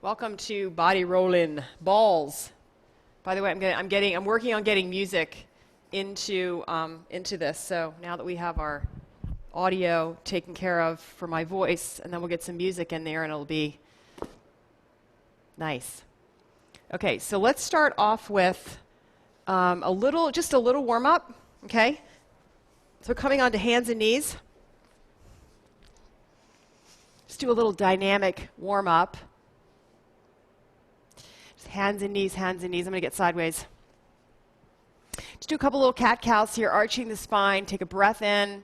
Welcome to body rolling balls. By the way, I'm working on getting music into this. So now that we have our audio taken care of for my voice, and then we'll get some music in there, and it'll be nice. Okay, so let's start off with just a little warm up. Okay, so coming onto hands and knees. Let's do a little dynamic warm up. Hands and knees, hands and knees. I'm going to get sideways. Just do a couple little cat-cows here, arching the spine. Take a breath in.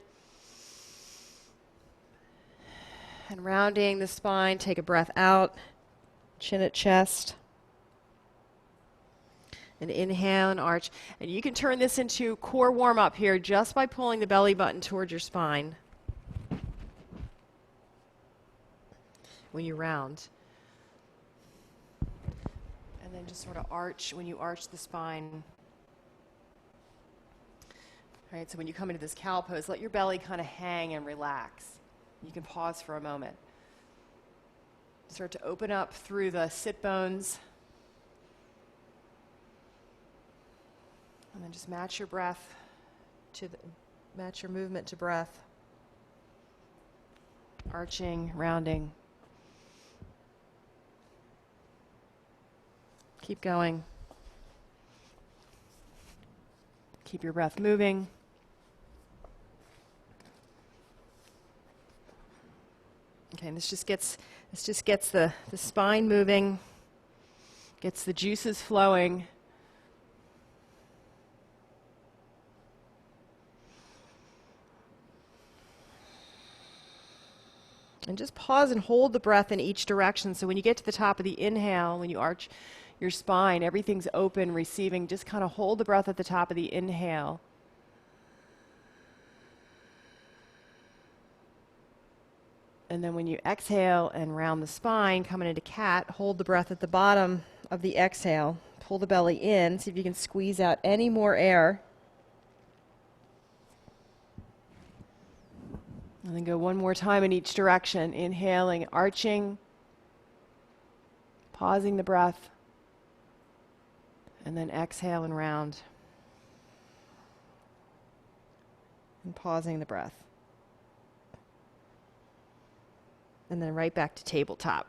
And rounding the spine. Take a breath out. Chin at chest. And inhale and arch. And you can turn this into core warm-up here just by pulling the belly button towards your spine when you round. And then just sort of arch when you arch the spine. All right, so when you come into this cow pose, let your belly kind of hang and relax. You can pause for a moment. Start to open up through the sit bones. And then just match your breath match your movement to breath. Arching, rounding. Keep going. Keep your breath moving. Okay, and this just gets the spine moving, gets the juices flowing. And just pause and hold the breath in each direction. So when you get to the top of the inhale, when you arch your spine, everything's open, receiving. Just kind of hold the breath at the top of the inhale. And then when you exhale and round the spine, coming into cat, hold the breath at the bottom of the exhale. Pull the belly in, see if you can squeeze out any more air. And then go one more time in each direction. Inhaling, arching, pausing the breath. And then exhale and round. And pausing the breath. And then right back to tabletop.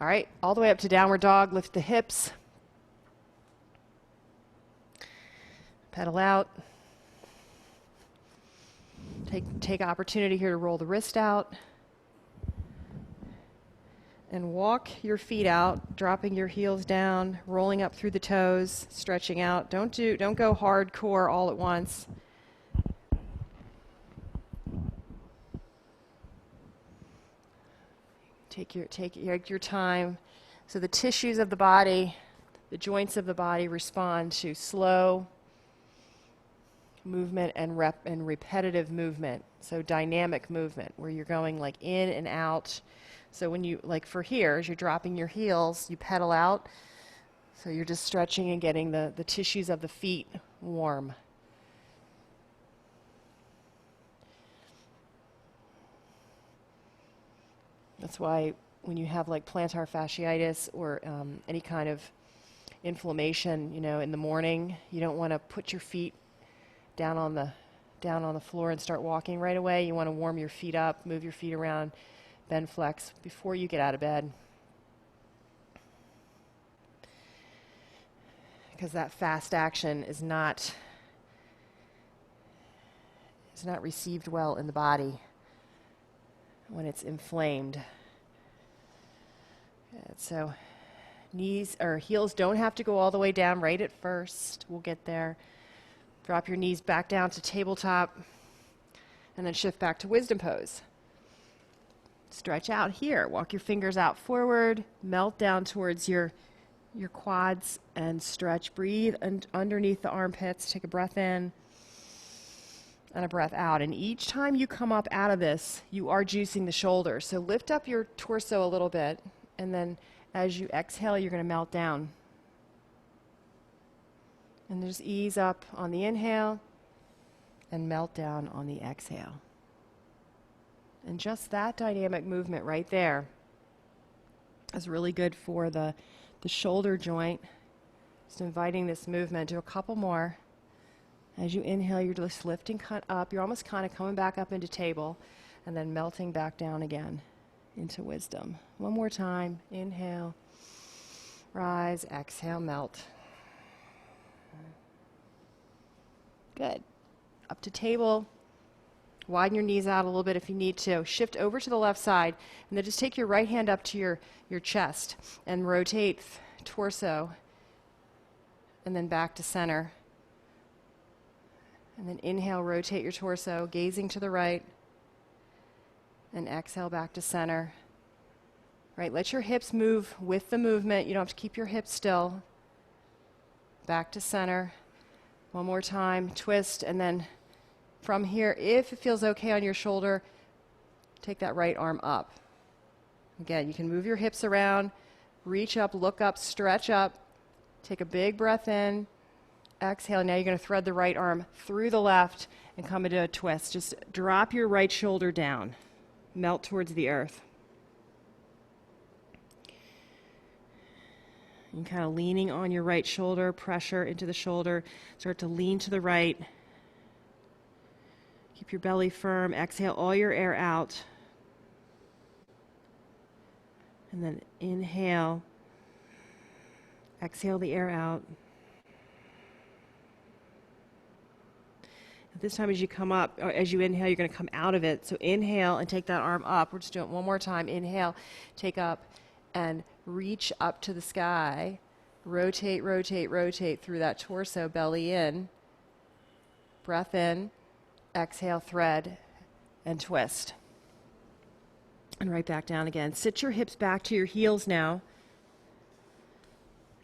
All right, all the way up to downward dog. Lift the hips. Pedal out. Take opportunity here to roll the wrist out. And walk your feet out, dropping your heels down, rolling up through the toes, stretching out. Don't go hardcore all at once. Take your time. So the tissues of the body, the joints of the body respond to slow movement and repetitive movement. So dynamic movement, where you're going like in and out. So when you, like for here, as you're dropping your heels, you pedal out. So you're just stretching and getting the tissues of the feet warm. That's why when you have like plantar fasciitis or any kind of inflammation, in the morning, you don't want to put your feet down on the floor and start walking right away. You want to warm your feet up, move your feet around, bend, flex before you get out of bed. Because that fast action is not received well in the body when it's inflamed. So knees or heels don't have to go all the way down right at first. We'll get there. Drop your knees back down to tabletop and then shift back to wisdom pose. Stretch out here. Walk your fingers out forward. Melt down towards your quads and stretch. Breathe underneath the armpits. Take a breath in and a breath out. And each time you come up out of this, you are juicing the shoulders. So lift up your torso a little bit, and then as you exhale, you're going to melt down. And just ease up on the inhale and melt down on the exhale. And just that dynamic movement right there is really good for the shoulder joint. Just inviting this movement. Do a couple more. As you inhale, you're just lifting up. You're almost kind of coming back up into table and then melting back down again into wisdom. One more time. Inhale, rise, exhale, melt. Good. Up to table. Widen your knees out a little bit if you need to. Shift over to the left side, and then just take your right hand up to your chest and rotate torso, and then back to center. And then inhale, rotate your torso, gazing to the right, and exhale back to center. Right, let your hips move with the movement. You don't have to keep your hips still. Back to center. One more time, twist, and then from here, if it feels okay on your shoulder, take that right arm up. Again, you can move your hips around, reach up, look up, stretch up, take a big breath in, exhale. Now you're going to thread the right arm through the left and come into a twist. Just drop your right shoulder down, melt towards the earth. And kind of leaning on your right shoulder, pressure into the shoulder, start to lean to the right. Keep your belly firm. Exhale all your air out. And then inhale. Exhale the air out. At this time, as you come up, or as you inhale, you're going to come out of it. So inhale and take that arm up. We're just doing it one more time. Inhale, take up, and reach up to the sky. Rotate, rotate, rotate through that torso, belly in. Breath in. Exhale, thread, and twist. And right back down again. Sit your hips back to your heels now.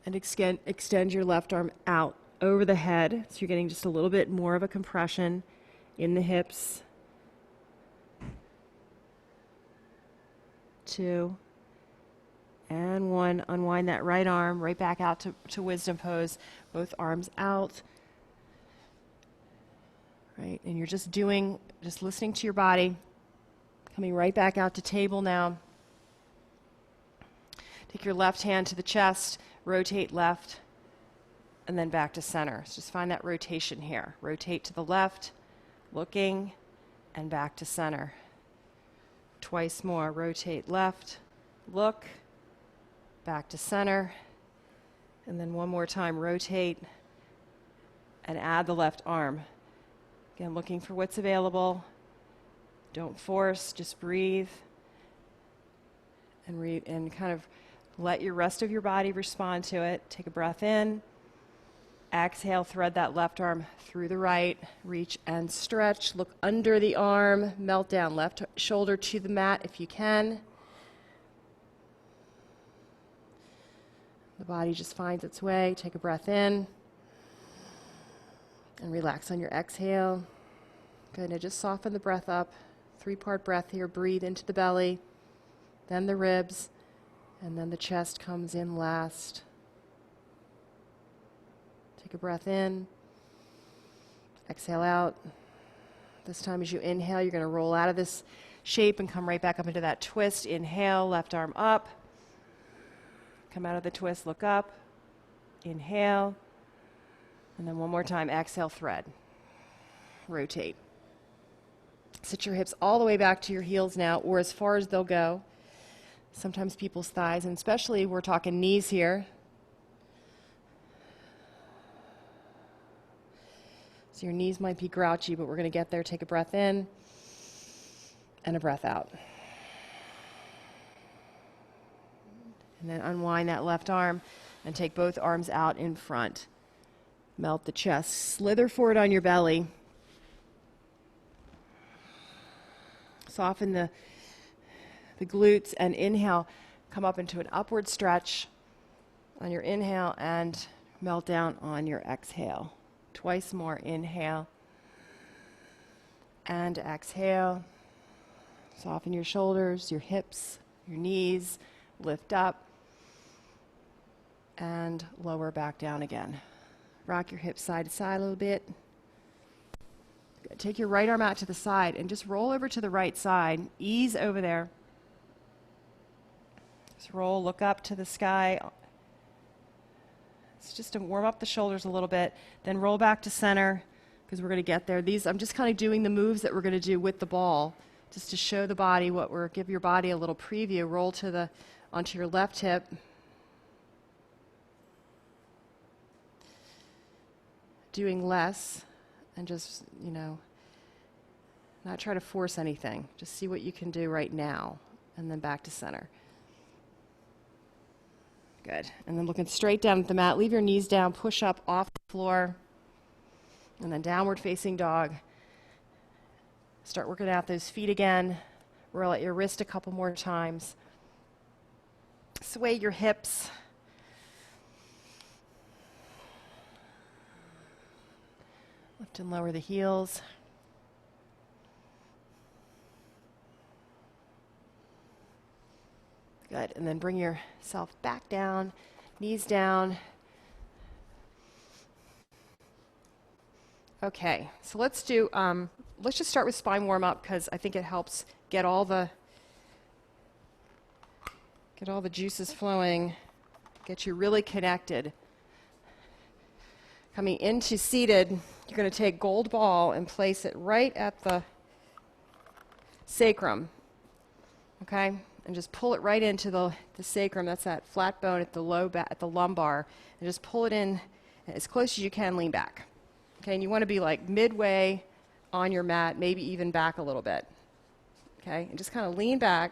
And extend your left arm out over the head. So you're getting just a little bit more of a compression in the hips. 2. And 1. Unwind that right arm right back out to wisdom pose. Both arms out. Right, and you're just listening to your body, coming right back out to table now. Take your left hand to the chest, rotate left, and then back to center. So just find that rotation here. Rotate to the left, looking, and back to center. Twice more. Rotate left, look, back to center, and then one more time. Rotate and add the left arm. Again, looking for what's available. Don't force, just breathe. And kind of let your rest of your body respond to it. Take a breath in. Exhale, thread that left arm through the right. Reach and stretch. Look under the arm. Melt down. Left shoulder to the mat if you can. The body just finds its way. Take a breath in. And relax on your exhale. Good. Now just soften the breath up. 3-part breath here. Breathe into the belly, then the ribs, and then the chest comes in last. Take a breath in. Exhale out. This time as you inhale, you're going to roll out of this shape and come right back up into that twist. Inhale, left arm up. Come out of the twist, look up. Inhale. And then one more time, exhale, thread. Rotate. Sit your hips all the way back to your heels now, or as far as they'll go. Sometimes people's thighs, and especially we're talking knees here. So your knees might be grouchy, but we're going to get there. Take a breath in and a breath out. And then unwind that left arm and take both arms out in front. Melt the chest. Slither forward on your belly. Soften the glutes and inhale. Come up into an upward stretch on your inhale and melt down on your exhale. Twice more. Inhale and exhale. Soften your shoulders, your hips, your knees. Lift up and lower back down again. Rock your hips side to side a little bit. Take your right arm out to the side and just roll over to the right side. Ease over there. Just roll, look up to the sky. It's just to warm up the shoulders a little bit. Then roll back to center because we're going to get there. I'm just kind of doing the moves that we're going to do with the ball just to show the body give your body a little preview. Roll onto your left hip. Doing less and just, not try to force anything. Just see what you can do right now and then back to center. Good. And then looking straight down at the mat. Leave your knees down. Push up off the floor. And then downward facing dog. Start working out those feet again. Roll out your wrist a couple more times. Sway your hips. Lift and lower the heels. Good. And then bring yourself back down, knees down. Okay, so let's just start with spine warm up because I think it helps get all the juices flowing, get you really connected. Coming into seated, you're going to take gold ball and place it right at the sacrum. Okay? And just pull it right into the sacrum. That's that flat bone at the at the lumbar. And just pull it in as close as you can, lean back. Okay, and you want to be like midway on your mat, maybe even back a little bit. Okay, and just kind of lean back.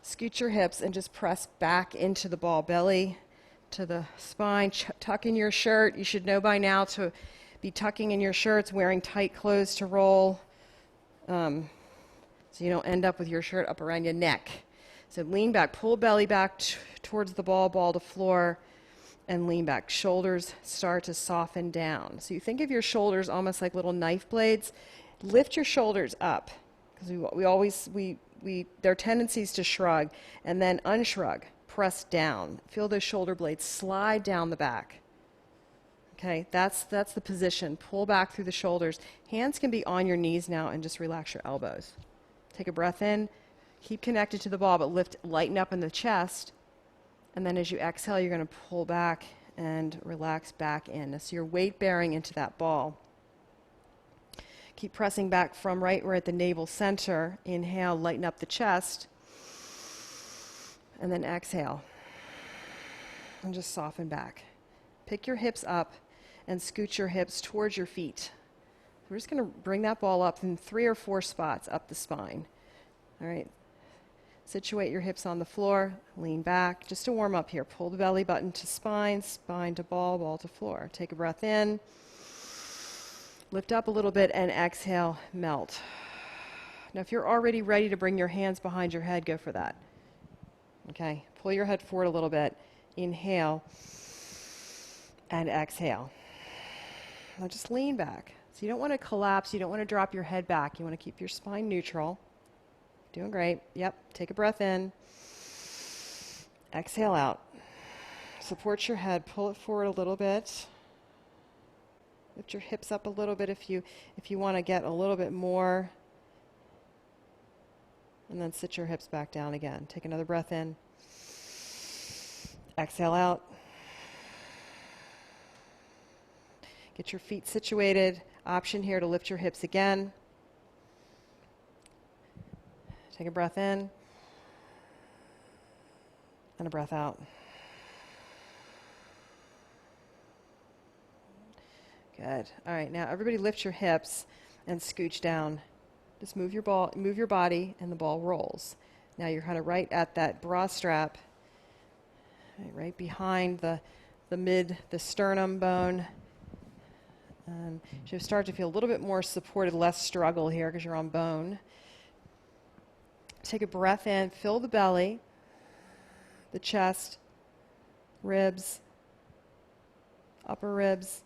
Scoot your hips and just press back into the ball, belly to the spine. Tuck in your shirt. You should know by now to be tucking in your shirts, wearing tight clothes to roll. So you don't end up with your shirt up around your neck. So lean back, pull belly back towards the ball to floor, and lean back. Shoulders start to soften down. So you think of your shoulders almost like little knife blades. Lift your shoulders up, because there are tendencies to shrug, and then unshrug, press down. Feel those shoulder blades slide down the back. Okay, that's the position. Pull back through the shoulders. Hands can be on your knees now, and just relax your elbows. Take a breath in, keep connected to the ball, but lighten up in the chest. And then as you exhale, you're going to pull back and relax back in. So you're weight bearing into that ball. Keep pressing back from right where at the navel center. Inhale, lighten up the chest. And then exhale. And just soften back. Pick your hips up and scoot your hips towards your feet. We're just going to bring that ball up in 3 or 4 spots up the spine. All right. Situate your hips on the floor. Lean back. Just to warm up here. Pull the belly button to spine, spine to ball, ball to floor. Take a breath in. Lift up a little bit and exhale, melt. Now, if you're already ready to bring your hands behind your head, go for that. Okay. Pull your head forward a little bit. Inhale and exhale. Now just lean back. So you don't want to collapse. You don't want to drop your head back. You want to keep your spine neutral. Doing great. Yep. Take a breath in. Exhale out. Support your head. Pull it forward a little bit. Lift your hips up a little bit if you want to get a little bit more. And then sit your hips back down again. Take another breath in. Exhale out. Get your feet situated. Option here to lift your hips again. Take a breath in. And a breath out. Good. All right, now everybody lift your hips and scooch down. Just move your body, and the ball rolls. Now you're kind of right at that bra strap, right behind the sternum bone. You should start to feel a little bit more supported, less struggle here because you're on bone. Take a breath in, fill the belly, the chest, ribs, upper ribs.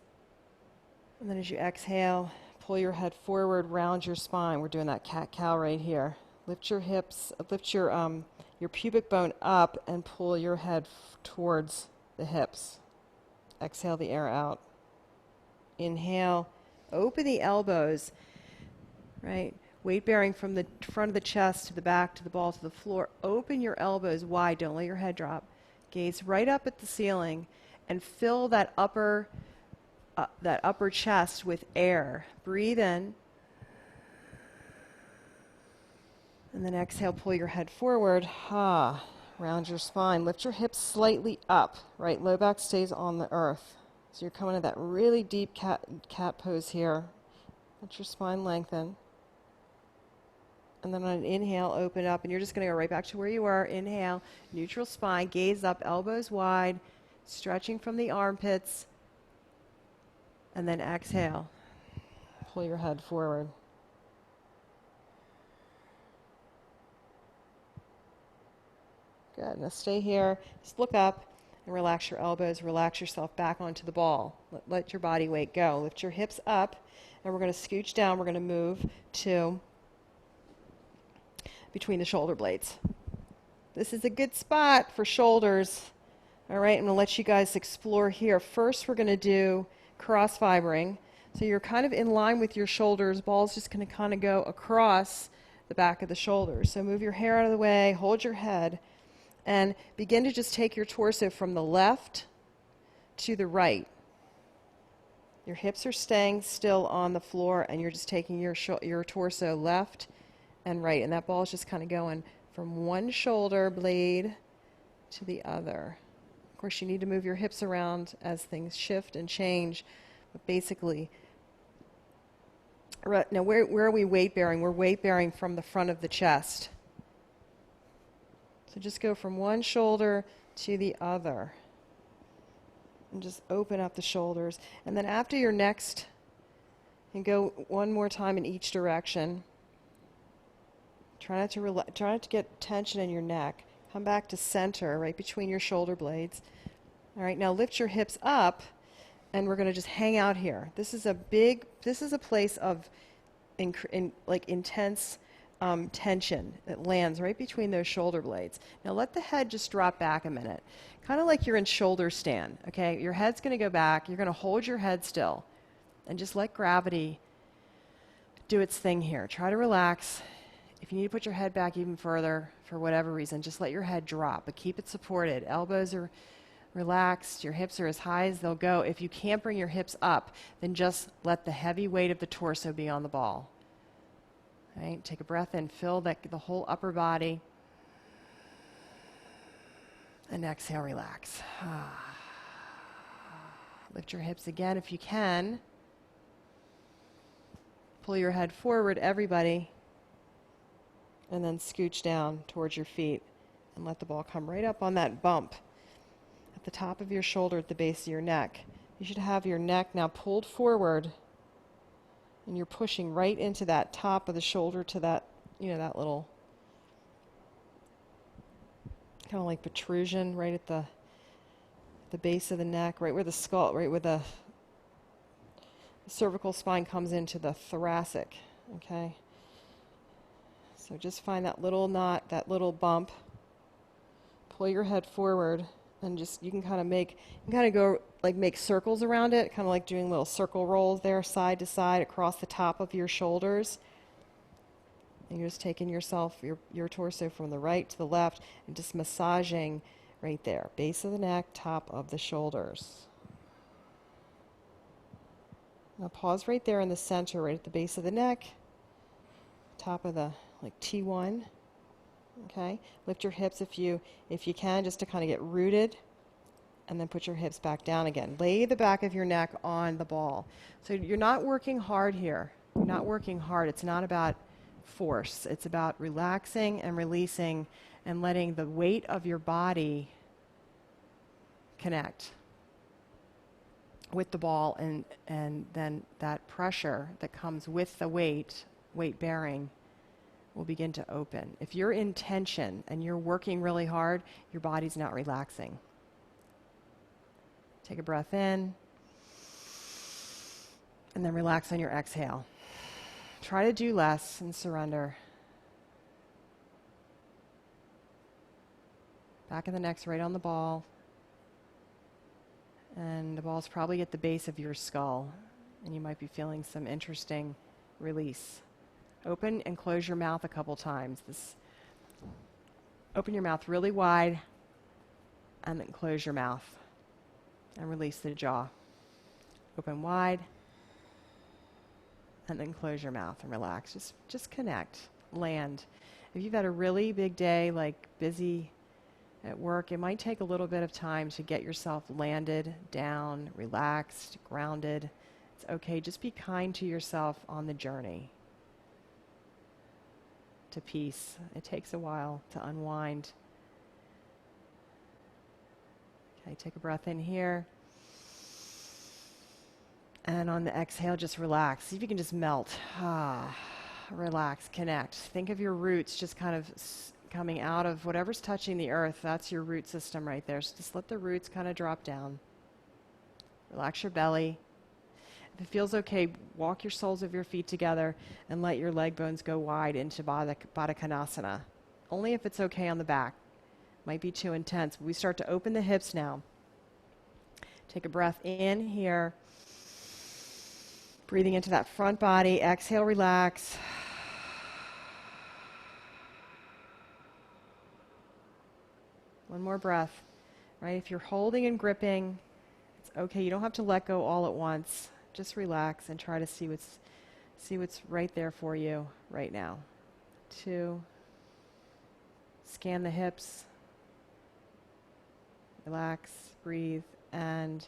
And then as you exhale, pull your head forward, round your spine. We're doing that cat-cow right here. Lift your hips, lift your pubic bone up and pull your head towards the hips. Exhale the air out. Inhale, open the elbows, right? Weight bearing from the front of the chest to the back to the ball to the floor. Open your elbows wide. Don't let your head drop. Gaze right up at the ceiling and fill that upper chest with air. Breathe in. And then exhale, pull your head forward. Round your spine. Lift your hips slightly up. Right low back stays on the earth. So you're coming to that really deep cat pose here. Let your spine lengthen. And then on an inhale, open up. And you're just going to go right back to where you were. Inhale, neutral spine, gaze up, elbows wide, stretching from the armpits. And then exhale. Pull your head forward. Good. Now stay here. Just look up and relax your elbows. Relax yourself back onto the ball. Let your body weight go. Lift your hips up. And we're going to scooch down. We're going to move to between the shoulder blades. This is a good spot for shoulders. All right, I'm going to let you guys explore here. First, we're going to do cross fibering. So you're kind of in line with your shoulders. Ball's just going to kind of go across the back of the shoulders. So move your hair out of the way, hold your head, and begin to just take your torso from the left to the right. Your hips are staying still on the floor, and you're just taking your torso left and right. And that ball is just kind of going from one shoulder blade to the other. Of course, you need to move your hips around as things shift and change. But basically, now where are we weight bearing? We're weight bearing from the front of the chest. So just go from one shoulder to the other. And just open up the shoulders. And then after your next, and go one more time in each direction. Try not to get tension in your neck. Come back to center, right between your shoulder blades. All right, now lift your hips up, and we're going to just hang out here. This is a place of intense tension that lands right between those shoulder blades. Now let the head just drop back a minute. Kind of like you're in shoulder stand, okay? Your head's going to go back. You're going to hold your head still and just let gravity do its thing here. Try to relax. If you need to put your head back even further for whatever reason, just let your head drop, but keep it supported. Elbows are relaxed. Your hips are as high as they'll go. If you can't bring your hips up, then just let the heavy weight of the torso be on the ball. Right? Take a breath in, fill the whole upper body. And exhale, relax. Lift your hips again if you can. Pull your head forward, everybody. And then scooch down towards your feet. And let the ball come right up on that bump at the top of your shoulder at the base of your neck. You should have your neck now pulled forward. And you're pushing right into that top of the shoulder to that, that little kind of like protrusion right at the base of the neck, right where the skull, right where the cervical spine comes into the thoracic, okay? So just find that little knot, that little bump. Pull your head forward, and you can kind of go like make circles around it, kind of like doing little circle rolls there, side to side across the top of your shoulders. And you're just taking your torso from the right to the left and just massaging right there, base of the neck, top of the shoulders. Now pause right there in the center, right at the base of the neck, top of the T1. Okay, lift your hips if you can, just to kind of get rooted, and then put your hips back down again. Lay the back of your neck on the ball. So you're not working hard here. You're not working hard. It's not about force. It's about relaxing and releasing and letting the weight of your body connect with the ball, and then that pressure that comes with the weight bearing will begin to open. If you're in tension and you're working really hard, your body's not relaxing. Take a breath in, and then relax on your exhale. Try to do less and surrender. Back of the neck's right on the ball. And the ball's probably at the base of your skull. And you might be feeling some interesting release. Open and close your mouth a couple times. Open your mouth really wide and then close your mouth and release the jaw. Open wide and then close your mouth and relax. Just connect, land. If you've had a really big day, like busy at work, it might take a little bit of time to get yourself landed, down, relaxed, grounded. It's okay. Just be kind to yourself on the journey to peace. It takes a while to unwind. Okay, take a breath in here. And on the exhale, just relax. See if you can just melt. Relax, connect. Think of your roots just kind of coming out of whatever's touching the earth. That's your root system right there. So just let the roots kind of drop down. Relax your belly. If it feels okay, walk your soles of your feet together and let your leg bones go wide into Baddha Konasana. Only if it's okay on the back. Might be too intense. We start to open the hips now. Take a breath in here. Breathing into that front body. Exhale, relax. One more breath. Right? If you're holding and gripping, it's okay. You don't have to let go all at once. Just relax and try to see what's right there for you right now. 2. Scan the hips. Relax, breathe, and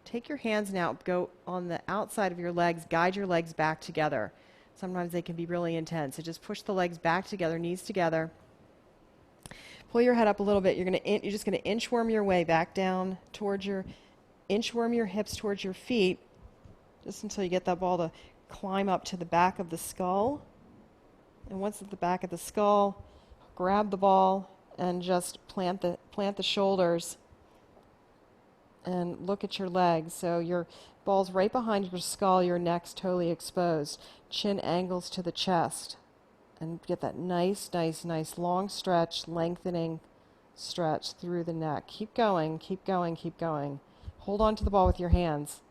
take your hands now, go on the outside of your legs, guide your legs back together. Sometimes they can be really intense. So just push the legs back together, knees together. Pull your head up a little bit. You're just going to inchworm your way back down towards inchworm your hips towards your feet, just until you get that ball to climb up to the back of the skull. And once at the back of the skull, grab the ball and just plant the shoulders and look at your legs. So your ball's right behind your skull, your neck's totally exposed. Chin angles to the chest. And get that nice long stretch, lengthening stretch through the neck. Keep going, keep going, keep going. Hold on to the ball with your hands.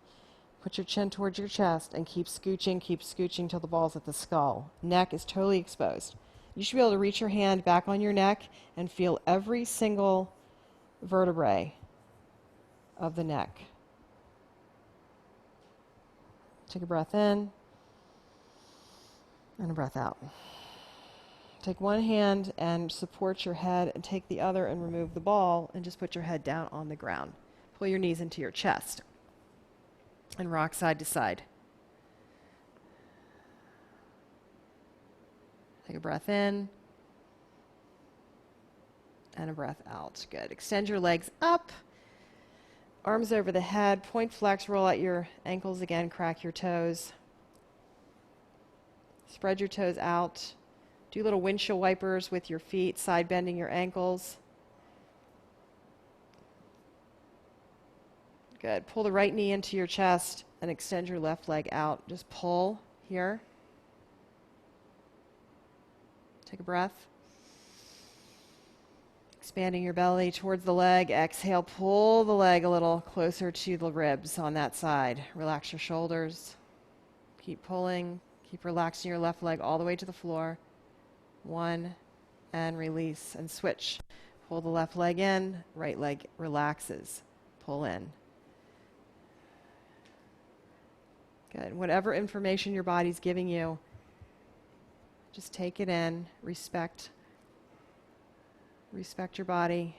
Put your chin towards your chest and keep scooching till the ball's at the skull. Neck is totally exposed. You should be able to reach your hand back on your neck and feel every single vertebrae of the neck. Take a breath in and a breath out. Take one hand and support your head and take the other and remove the ball and just put your head down on the ground. Pull your knees into your chest and rock side to side. Take a breath in and a breath out. Good. Extend your legs up. Arms over the head. Point flex. Roll out your ankles again. Crack your toes. Spread your toes out. Do little windshield wipers with your feet, side bending your ankles. Good. Pull the right knee into your chest and extend your left leg out. Just pull here. Take a breath. Expanding your belly towards the leg. Exhale, pull the leg a little closer to the ribs on that side. Relax your shoulders. Keep pulling. Keep relaxing your left leg all the way to the floor. 1, and release and switch. Pull the left leg in. Right leg relaxes. Pull in. Good. Whatever information your body's giving you, just take it in. Respect your body.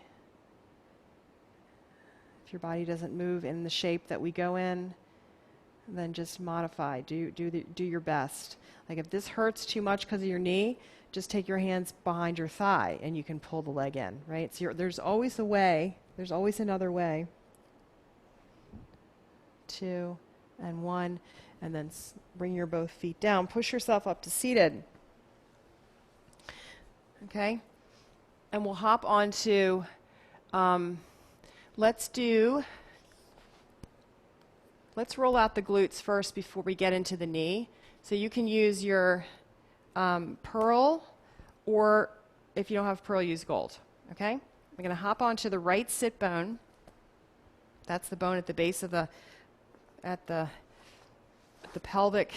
If your body doesn't move in the shape that we go in, then just modify. Do your best. Like if this hurts too much because of your knee, just take your hands behind your thigh and you can pull the leg in, right? So there's always a way. There's always another way. 2 and 1, and then bring your both feet down. Push yourself up to seated. Okay? And we'll hop on to, let's roll out the glutes first before we get into the knee. So you can use your pearl, or if you don't have pearl, use gold. Okay? I'm going to hop onto the right sit bone. That's the bone at the base of the pelvic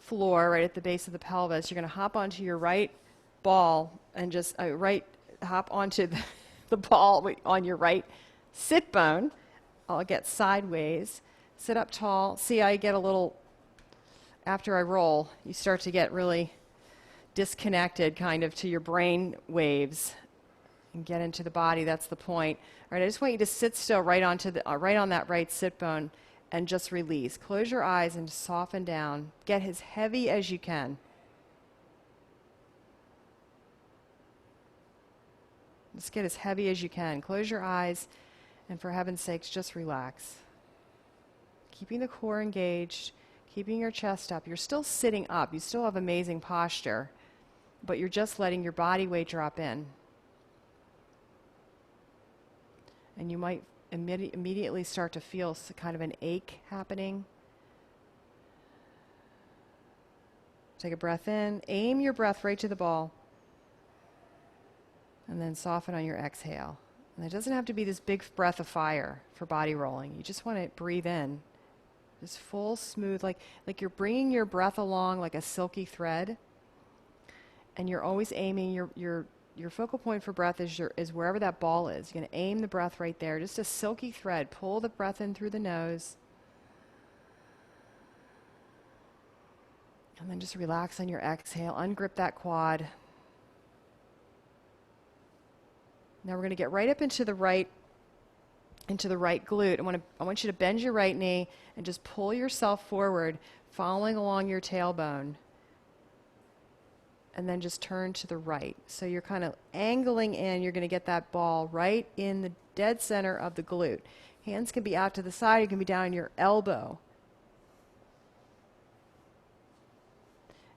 floor, right at the base of the pelvis. You're going to hop onto your right ball and just hop onto the ball on your right sit bone. I'll get sideways. Sit up tall. See, I get a little, after I roll, you start to get really disconnected kind of to your brain waves and get into the body. That's the point. All right, I just want you to sit still right on that right sit bone and just release. Close your eyes and soften down. Get as heavy as you can. Just get as heavy as you can. Close your eyes, and for heaven's sakes, just relax. Keeping the core engaged, keeping your chest up. You're still sitting up. You still have amazing posture, but you're just letting your body weight drop in. And you might immediately start to feel kind of an ache happening. Take a breath in. Aim your breath right to the ball. And then soften on your exhale. And it doesn't have to be this big breath of fire for body rolling. You just want to breathe in. Just full, smooth, like you're bringing your breath along like a silky thread. And you're always aiming your focal point for breath is wherever that ball is. You're going to aim the breath right there. Just a silky thread. Pull the breath in through the nose. And then just relax on your exhale. Ungrip that quad. Now we're going to get right up into the right glute. I want you to bend your right knee and just pull yourself forward, following along your tailbone. And then just turn to the right. So you're kind of angling in. You're going to get that ball right in the dead center of the glute. Hands can be out to the side. You can be down on your elbow.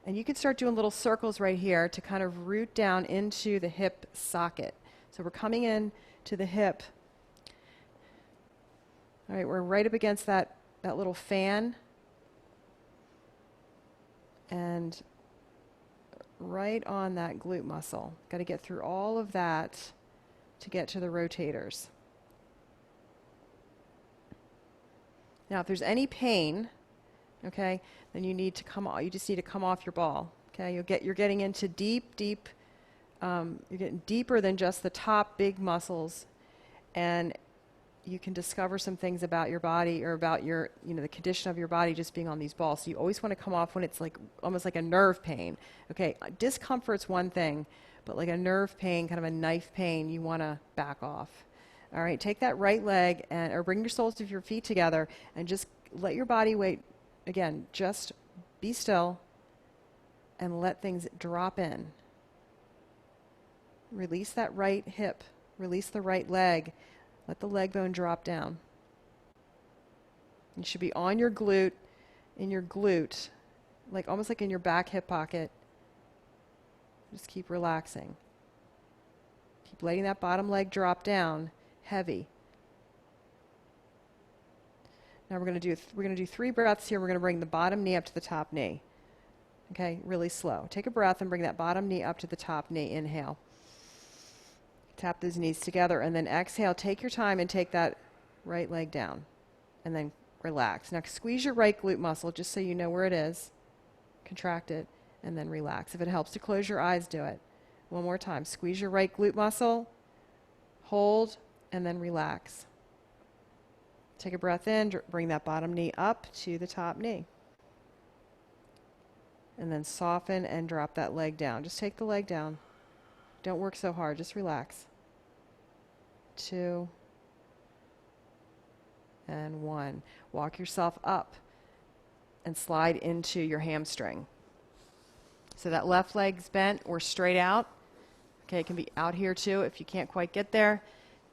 And you can start doing little circles right here to kind of root down into the hip socket. So we're coming in to the hip. All right, we're right up against that little fan. And right on that glute muscle. Got to get through all of that to get to the rotators. Now, if there's any pain, okay, then you need to come off. You just need to come off your ball. Okay, you're getting into deep. You're getting deeper than just the top big muscles, and you can discover some things about your body or about your, the condition of your body just being on these balls. So you always want to come off when it's like almost like a nerve pain. Okay, discomfort's one thing, but like a nerve pain, kind of a knife pain, you want to back off. All right, take that right leg or bring your soles of your feet together and just let your body weight, again, just be still and let things drop in. Release that right hip. Release the right leg. Let the leg bone drop down. You should be on your glute, in your glute, like almost like in your back hip pocket. Just keep relaxing. Keep letting that bottom leg drop down, heavy. Now we're going to do 3 breaths here. We're going to bring the bottom knee up to the top knee. Okay, really slow. Take a breath and bring that bottom knee up to the top knee. Inhale. Tap those knees together, and then exhale. Take your time and take that right leg down, and then relax. Now squeeze your right glute muscle just so you know where it is. Contract it, and then relax. If it helps to close your eyes, do it. One more time. Squeeze your right glute muscle, hold, and then relax. Take a breath in, bring that bottom knee up to the top knee. And then soften and drop that leg down. Just take the leg down. Don't work so hard, just relax. 2 and 1. Walk yourself up and slide into your hamstring. So that left leg's bent or straight out. Okay, it can be out here too if you can't quite get there.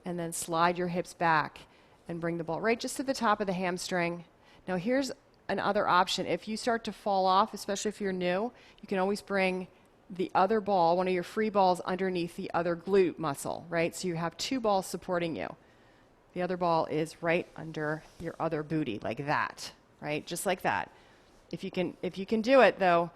And then slide your hips back and bring the ball right just to the top of the hamstring. Now here's another option. If you start to fall off, especially if you're new, you can always bring the other ball, one of your free balls, underneath the other glute muscle, right? So you have 2 balls supporting you. The other ball is right under your other booty, like that, right? Just like that. If you can do it, though,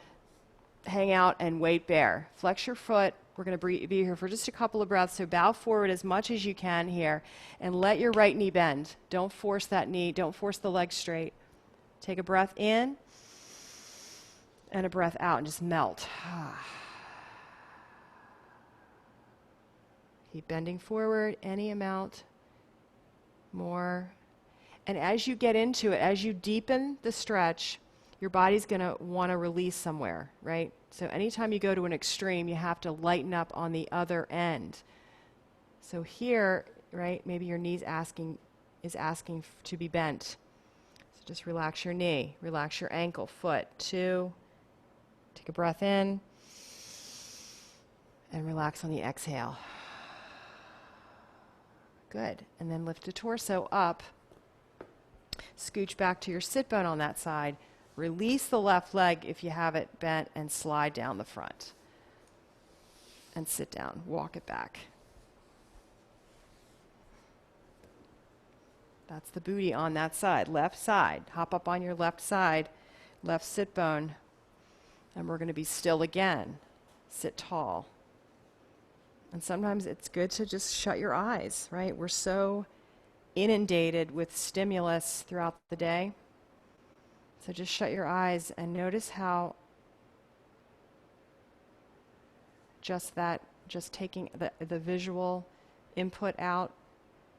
hang out and weight bear. Flex your foot. We're going to be here for just a couple of breaths, so bow forward as much as you can here, and let your right knee bend. Don't force that knee. Don't force the leg straight. Take a breath in. And a breath out and just melt. Keep bending forward any amount more. And as you get into it, as you deepen the stretch, your body's going to want to release somewhere, right? So anytime you go to an extreme, you have to lighten up on the other end. So here, right, maybe your knee's is asking to be bent. So just relax your knee, relax your ankle, foot. 2. Take a breath in and relax on the exhale. Good. And then lift the torso up. Scooch back to your sit bone on that side. Release the left leg if you have it bent and slide down the front. And sit down. Walk it back. That's the booty on that side. Left side. Hop up on your left side. Left sit bone. And we're going to be still again. Sit tall. And sometimes it's good to just shut your eyes, right? We're so inundated with stimulus throughout the day. So just shut your eyes and notice how just taking the visual input out,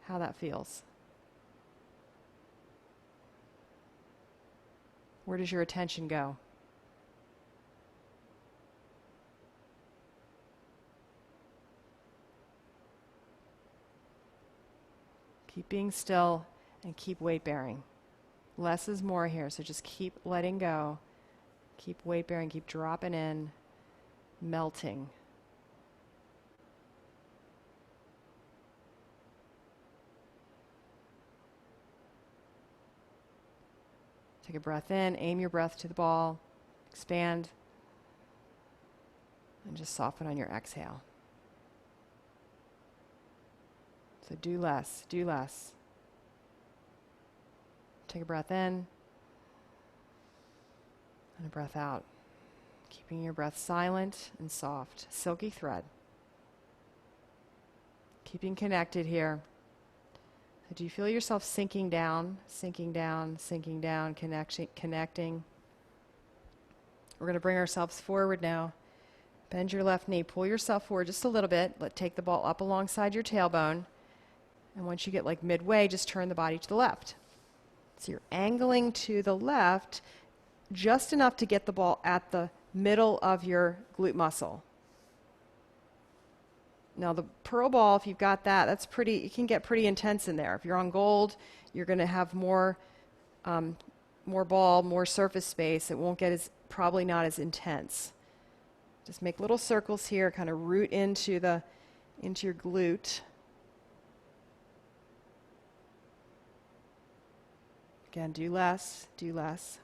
how that feels. Where does your attention go? Keep being still and keep weight bearing. Less is more here, so just keep letting go. Keep weight bearing, keep dropping in, melting. Take a breath in, aim your breath to the ball, expand, and just soften on your exhale. So do less, do less. Take a breath in and a breath out. Keeping your breath silent and soft, silky thread. Keeping connected here. So do you feel yourself sinking down, sinking down, sinking down, connecting? We're going to bring ourselves forward now. Bend your left knee, pull yourself forward just a little bit. Take the ball up alongside your tailbone. And once you get like midway, just turn the body to the left. So you're angling to the left just enough to get the ball at the middle of your glute muscle. Now the pearl ball, if you've got that, that's pretty, it can get pretty intense in there. If you're on gold, you're going to have more ball, more surface space. It won't get probably not as intense. Just make little circles here, kind of root into your glute. Again, do less, do less.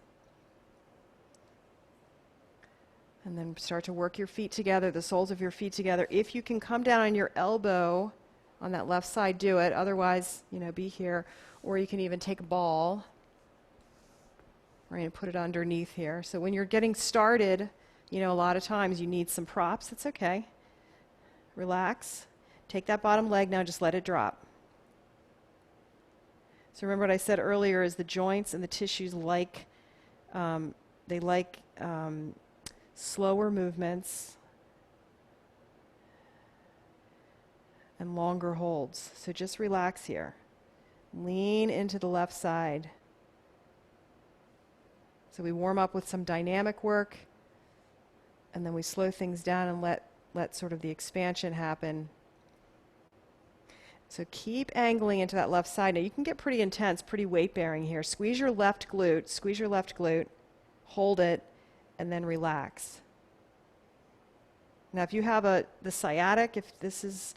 And then start to work your feet together, the soles of your feet together. If you can come down on your elbow on that left side, do it. Otherwise, be here. Or you can even take a ball, right, and put it underneath here. So when you're getting started, a lot of times you need some props. It's okay. Relax. Take that bottom leg now, just let it drop. So remember what I said earlier is the joints and the tissues like slower movements and longer holds. So just relax here. Lean into the left side. So we warm up with some dynamic work, and then we slow things down and let sort of the expansion happen. So keep angling into that left side. Now you can get pretty intense, pretty weight-bearing here. Squeeze your left glute, hold it, and then relax. Now if you have the sciatic, if this is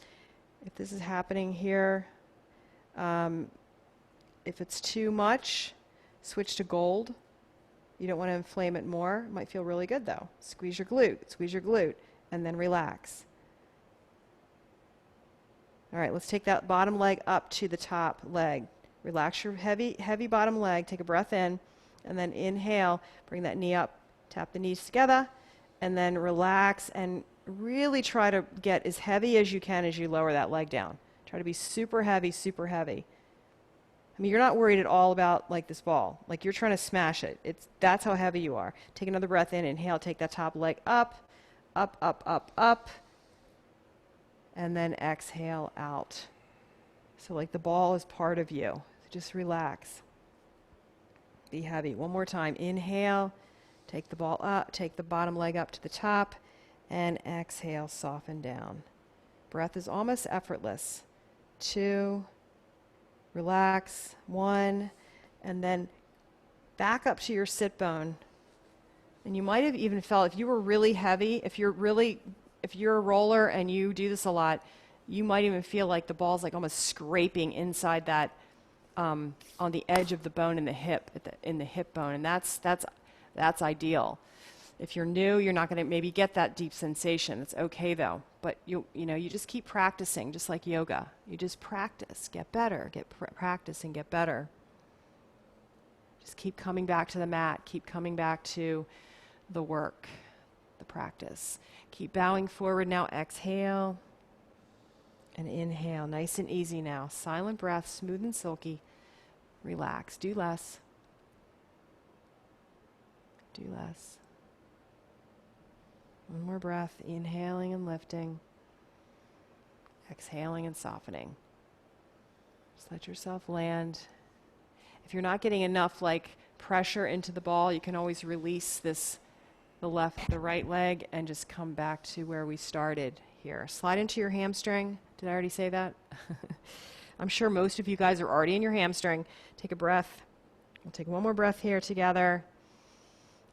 happening here, if it's too much, switch to gold. You don't want to inflame it more. It might feel really good though. Squeeze your glute, and then relax. All right, let's take that bottom leg up to the top leg. Relax your heavy bottom leg. Take a breath in, and then inhale. Bring that knee up. Tap the knees together, and then relax and really try to get as heavy as you can as you lower that leg down. Try to be super heavy, super heavy. I mean, you're not worried at all about like this ball. Like you're trying to smash it. That's how heavy you are. Take another breath in, inhale, take that top leg up, up, up, up, up, and then exhale out. So like the ball is part of you. So just relax. Be heavy. One more time. Inhale, take the ball up, take the bottom leg up to the top, and exhale, soften down. Breath is almost effortless. 2, relax, 1, and then back up to your sit bone. And you might have even felt, if you were really heavy, if you're a roller and you do this a lot, you might even feel like the ball's like almost scraping inside that, on the edge of the bone in the hip, in the hip bone, and that's ideal. If you're new, you're not going to maybe get that deep sensation. It's okay though. But you just keep practicing, just like yoga. You just practice, get better, practice and get better. Just keep coming back to the mat, keep coming back to the work, the practice. Keep bowing forward now. Exhale and inhale. Nice and easy now. Silent breath, smooth and silky. Relax. Do less. Do less. One more breath, inhaling and lifting, exhaling and softening. Just let yourself land. If you're not getting enough like pressure into the ball, you can always release the right leg and just come back to where we started here. Slide into your hamstring. Did I already say that? I'm sure most of you guys are already in your hamstring. Take a breath. We'll take one more breath here together.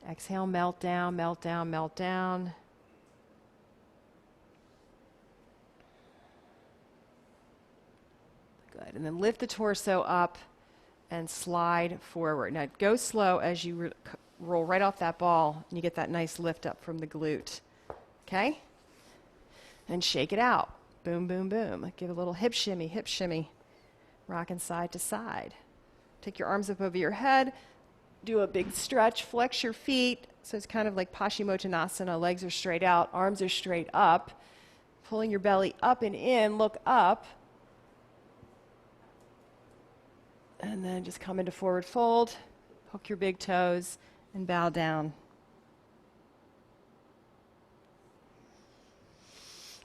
Exhale, melt down, melt down, melt down. Good. And then lift the torso up and slide forward. Now go slow as you roll right off that ball and you get that nice lift up from the glute. Okay? And shake it out. Boom, boom, boom. Give a little hip shimmy. Rocking side to side. Take your arms up over your head. Do a big stretch. Flex your feet. So it's kind of like Paschimottanasana. Legs are straight out. Arms are straight up. Pulling your belly up and in. Look up. And then just come into forward fold. Hook your big toes and bow down.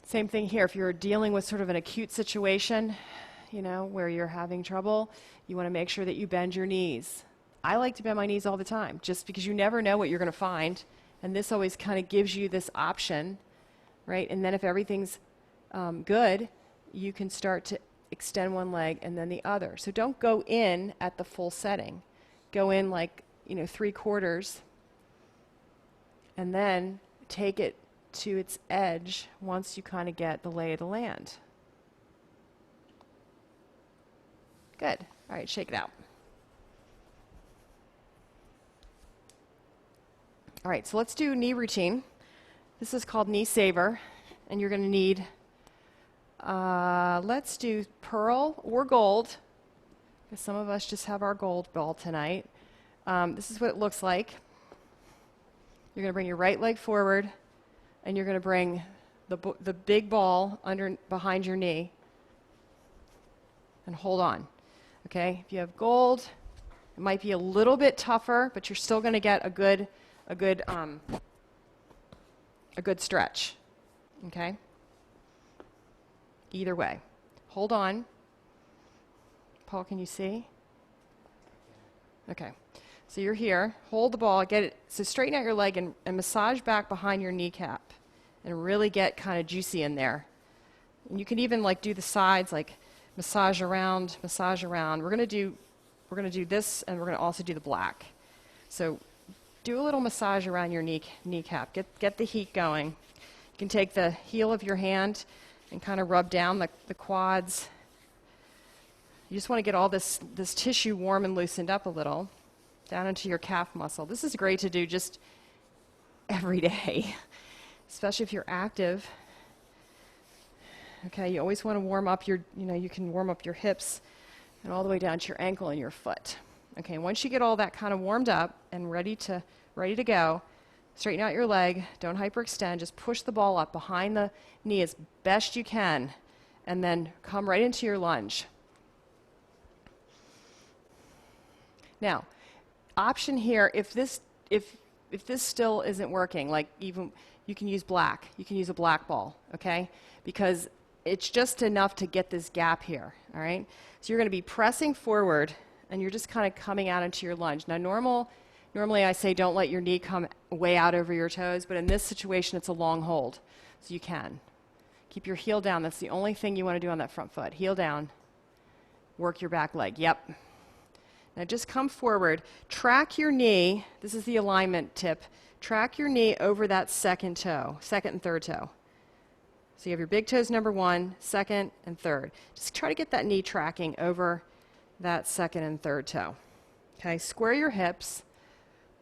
Same thing here. If you're dealing with sort of an acute situation, where you're having trouble, you want to make sure that you bend your knees. I like to bend my knees all the time, just because you never know what you're going to find. And this always kind of gives you this option, right? And then if everything's good, you can start to extend one leg and then the other. So don't go in at the full setting. Go in like, 3/4, and then take it to its edge once you kind of get the lay of the land. Good. All right, shake it out. All right, so let's do knee routine. This is called knee saver, and you're going to need, let's do pearl or gold, because some of us just have our gold ball tonight. This is what it looks like. You're going to bring your right leg forward, and you're going to bring the big ball behind your knee, and hold on. Okay, if you have gold, it might be a little bit tougher, but you're still going to get a good stretch. Okay? Either way. Hold on. Paul, can you see? Okay. So you're here. Hold the ball. Get it. So straighten out your leg and massage back behind your kneecap, and really get kind of juicy in there. And you can even do the sides, massage around, massage around. We're going to do this, and we're going to also do the black. So do a little massage around your kneecap. Get the heat going. You can take the heel of your hand and kind of rub down the quads. You just want to get all this tissue warm and loosened up a little, down into your calf muscle. This is great to do just every day, especially if you're active. Okay, you always want to warm up you can warm up your hips and all the way down to your ankle and your foot. Okay, once you get all that kind of warmed up and ready to go, straighten out your leg, don't hyperextend, just push the ball up behind the knee as best you can, and then come right into your lunge. Now, option here, if this still isn't working, like even you can use black. You can use a black ball, okay? Because it's just enough to get this gap here, all right? So you're going to be pressing forward, and you're just kind of coming out into your lunge. Now, normally I say don't let your knee come way out over your toes, but in this situation, it's a long hold, so you can. Keep your heel down. That's the only thing you want to do on that front foot. Heel down. Work your back leg. Yep. Now just come forward. Track your knee. This is the alignment tip. Track your knee over that second toe, second and third toe. So you have your big toes number 1, second, and third. Just try to get that knee tracking over that second and third toe. Okay, square your hips.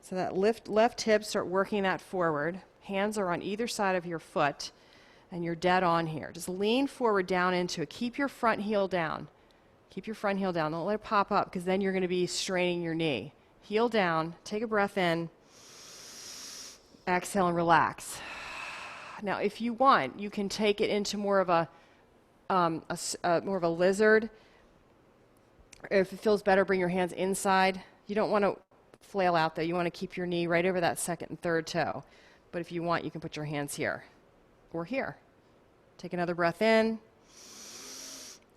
So that left hip, start working that forward. Hands are on either side of your foot, and you're dead on here. Just lean forward down into it. Keep your front heel down. Keep your front heel down. Don't let it pop up, because then you're going to be straining your knee. Heel down. Take a breath in. Exhale and relax. Now, if you want, you can take it into more of a lizard. If it feels better, bring your hands inside. You don't want to flail out, though. You want to keep your knee right over that second and third toe. But if you want, you can put your hands here or here. Take another breath in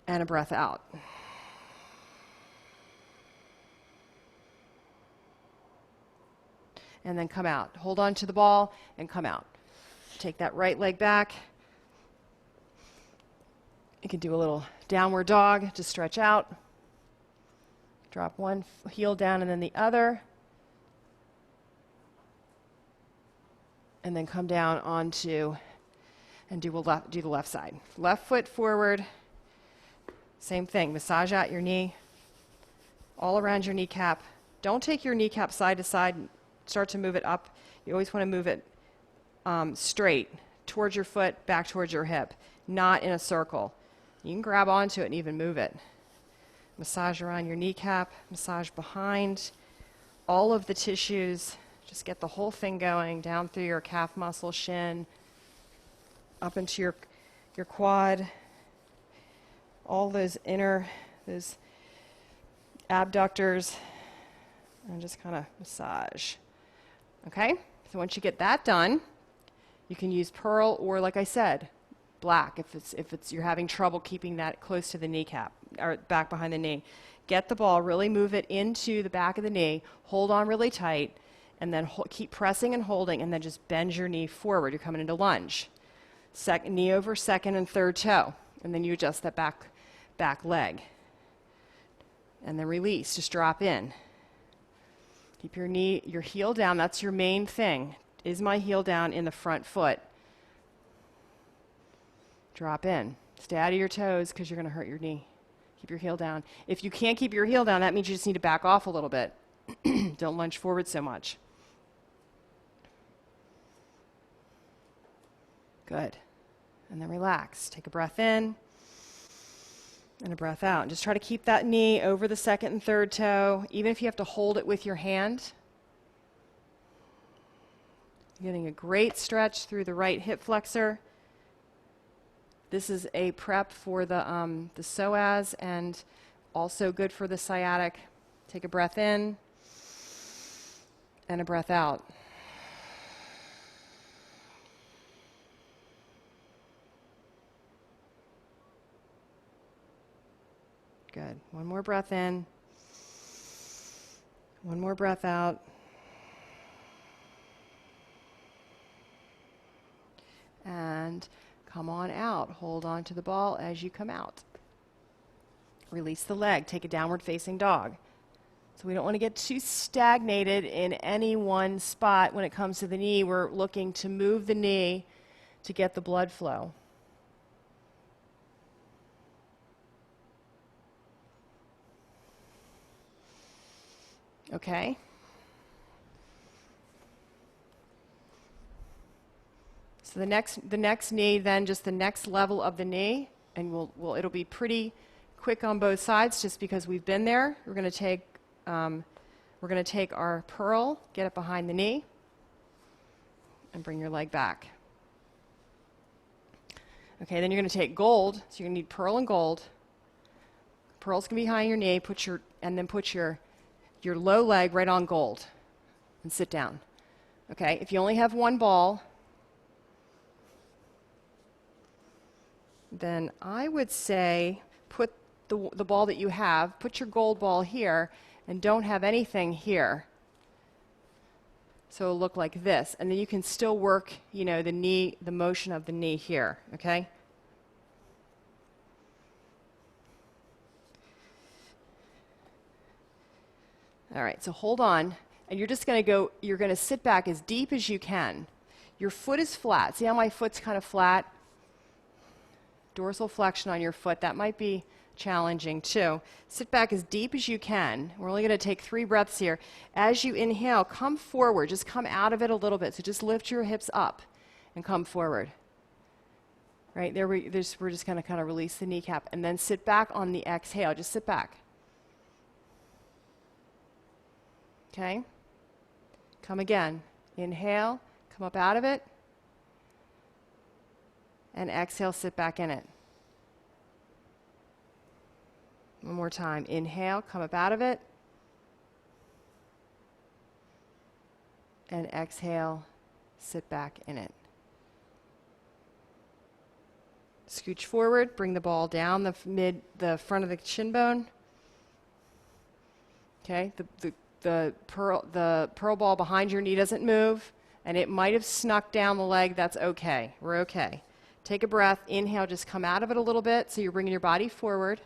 and a breath out. And then come out. Hold on to the ball and come out. Take that right leg back. You can do a little downward dog to stretch out. Drop one heel down and then the other. And then come down onto and do the left side. Left foot forward. Same thing. Massage out your knee. All around your kneecap. Don't take your kneecap side to side. Start to move it up. You always want to move it straight towards your foot, back towards your hip, not in a circle. You can grab onto it and even move it. Massage around your kneecap, massage behind all of the tissues. Just get the whole thing going down through your calf muscle, shin, up into your quad, all those abductors, and just kind of massage. Okay? So once you get that done, you can use pearl or, like I said, black if you're having trouble keeping that close to the kneecap or back behind the knee. Get the ball, really move it into the back of the knee, hold on really tight, and then keep pressing and holding, and then just bend your knee forward. You're coming into lunge. Knee over second and third toe, and then you adjust that back leg. And then release, just drop in. Keep your heel down. That's your main thing. Is my heel down in the front foot? Drop in. Stay out of your toes because you're going to hurt your knee. Keep your heel down. If you can't keep your heel down, that means you just need to back off a little bit. Don't lunge forward so much. Good. And then relax. Take a breath in and a breath out. And just try to keep that knee over the second and third toe, even if you have to hold it with your hand. You're getting a great stretch through the right hip flexor. This is a prep for the psoas and also good for the sciatic. Take a breath in and a breath out. Good. One more breath in. One more breath out. And come on out. Hold on to the ball as you come out. Release the leg. Take a downward facing dog. So we don't want to get too stagnated in any one spot when it comes to the knee. We're looking to move the knee to get the blood flow. Okay? So the next knee, then just the next level of the knee, and it'll be pretty quick on both sides just because we've been there. We're going to take our pearl, get it behind the knee, and bring your leg back. Okay, then you're going to take gold. So you're going to need pearl and gold. Pearl's going to be behind your knee. Put your your low leg right on gold and sit down. Okay, if you only have one ball, then I would say put the ball that you have, put your gold ball here, and don't have anything here. So it'll look like this. And then you can still work, you know, the knee, the motion of the knee here, okay? All right, so hold on. And you're just going to go, you're going to sit back as deep as you can. Your foot is flat. See how my foot's kind of flat? Dorsal flexion on your foot. That might be challenging too. Sit back as deep as you can. We're only going to take 3 breaths here. As you inhale, come forward. Just come out of it a little bit. So just lift your hips up and come forward. Right there, we're just going to kind of release the kneecap and then sit back on the exhale. Just sit back. Okay? Come again. Inhale, come up out of it, and exhale, sit back in it. One more time. Inhale, come up out of it, and exhale, sit back in it. Scooch forward, bring the ball down the front of the shin bone. Okay, the pearl ball behind your knee doesn't move, and it might have snuck down the leg. That's okay. We're okay. Take a breath. Inhale, just come out of it a little bit, so you're bringing your body forward.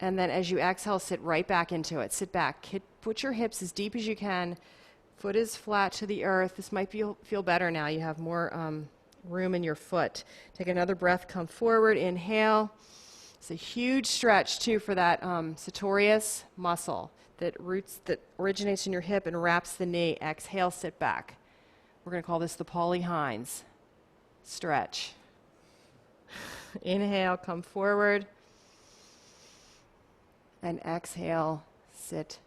And then as you exhale, sit right back into it. Sit back. Put your hips as deep as you can. Foot is flat to the earth. This might feel better now. You have more room in your foot. Take another breath. Come forward. Inhale. It's a huge stretch, too, for that sartorius muscle that originates in your hip and wraps the knee. Exhale, sit back. We're going to call this the Sue Hynes stretch. Inhale, come forward. And exhale, sit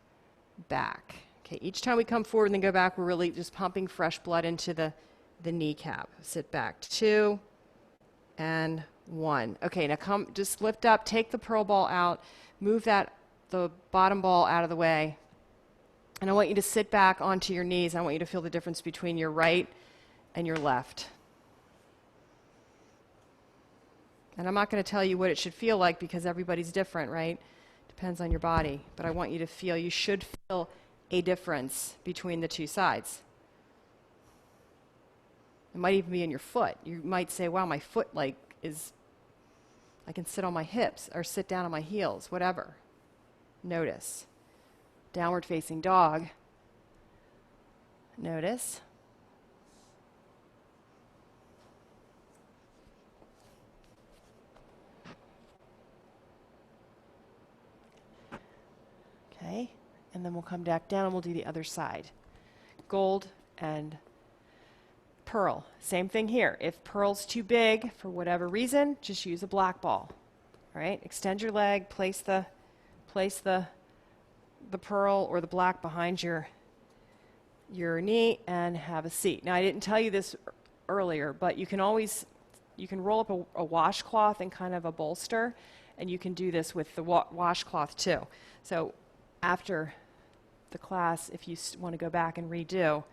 back. Okay, each time we come forward and then go back, we're really just pumping fresh blood into the kneecap. Sit back. 2 and 1. Okay, now just lift up, take the pearl ball out, move the bottom ball out of the way. And I want you to sit back onto your knees. I want you to feel the difference between your right and your left. And I'm not going to tell you what it should feel like because everybody's different, right? Depends on your body. But I want you to feel, you should feel a difference between the two sides. It might even be in your foot. You might say, wow, my foot I can sit on my hips or sit down on my heels, whatever. Notice. Downward facing dog. Notice. Okay, and then we'll come back down and we'll do the other side. Gold and pearl. Same thing here. If pearl's too big for whatever reason, just use a black ball. All right, extend your leg, place the pearl or the black behind your knee and have a seat. Now I didn't tell you this earlier, but you can roll up a washcloth and kind of a bolster, and you can do this with the washcloth too. So after the class, if you want to go back and redo,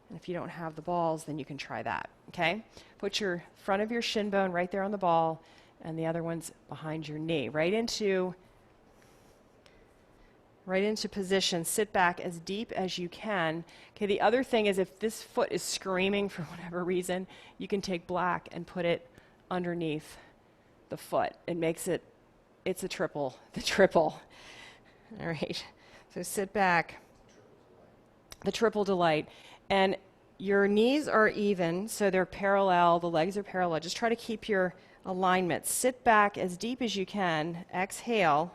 and if you don't have the balls, then you can try that, okay? Put your front of your shin bone right there on the ball, and the other one's behind your knee. Right into position. Sit back as deep as you can. Okay, the other thing is if this foot is screaming for whatever reason, you can take black and put it underneath the foot. It makes it's the triple. All right, so sit back. The triple delight. And your knees are even, so they're parallel, the legs are parallel. Just try to keep your alignment. Sit back as deep as you can. Exhale.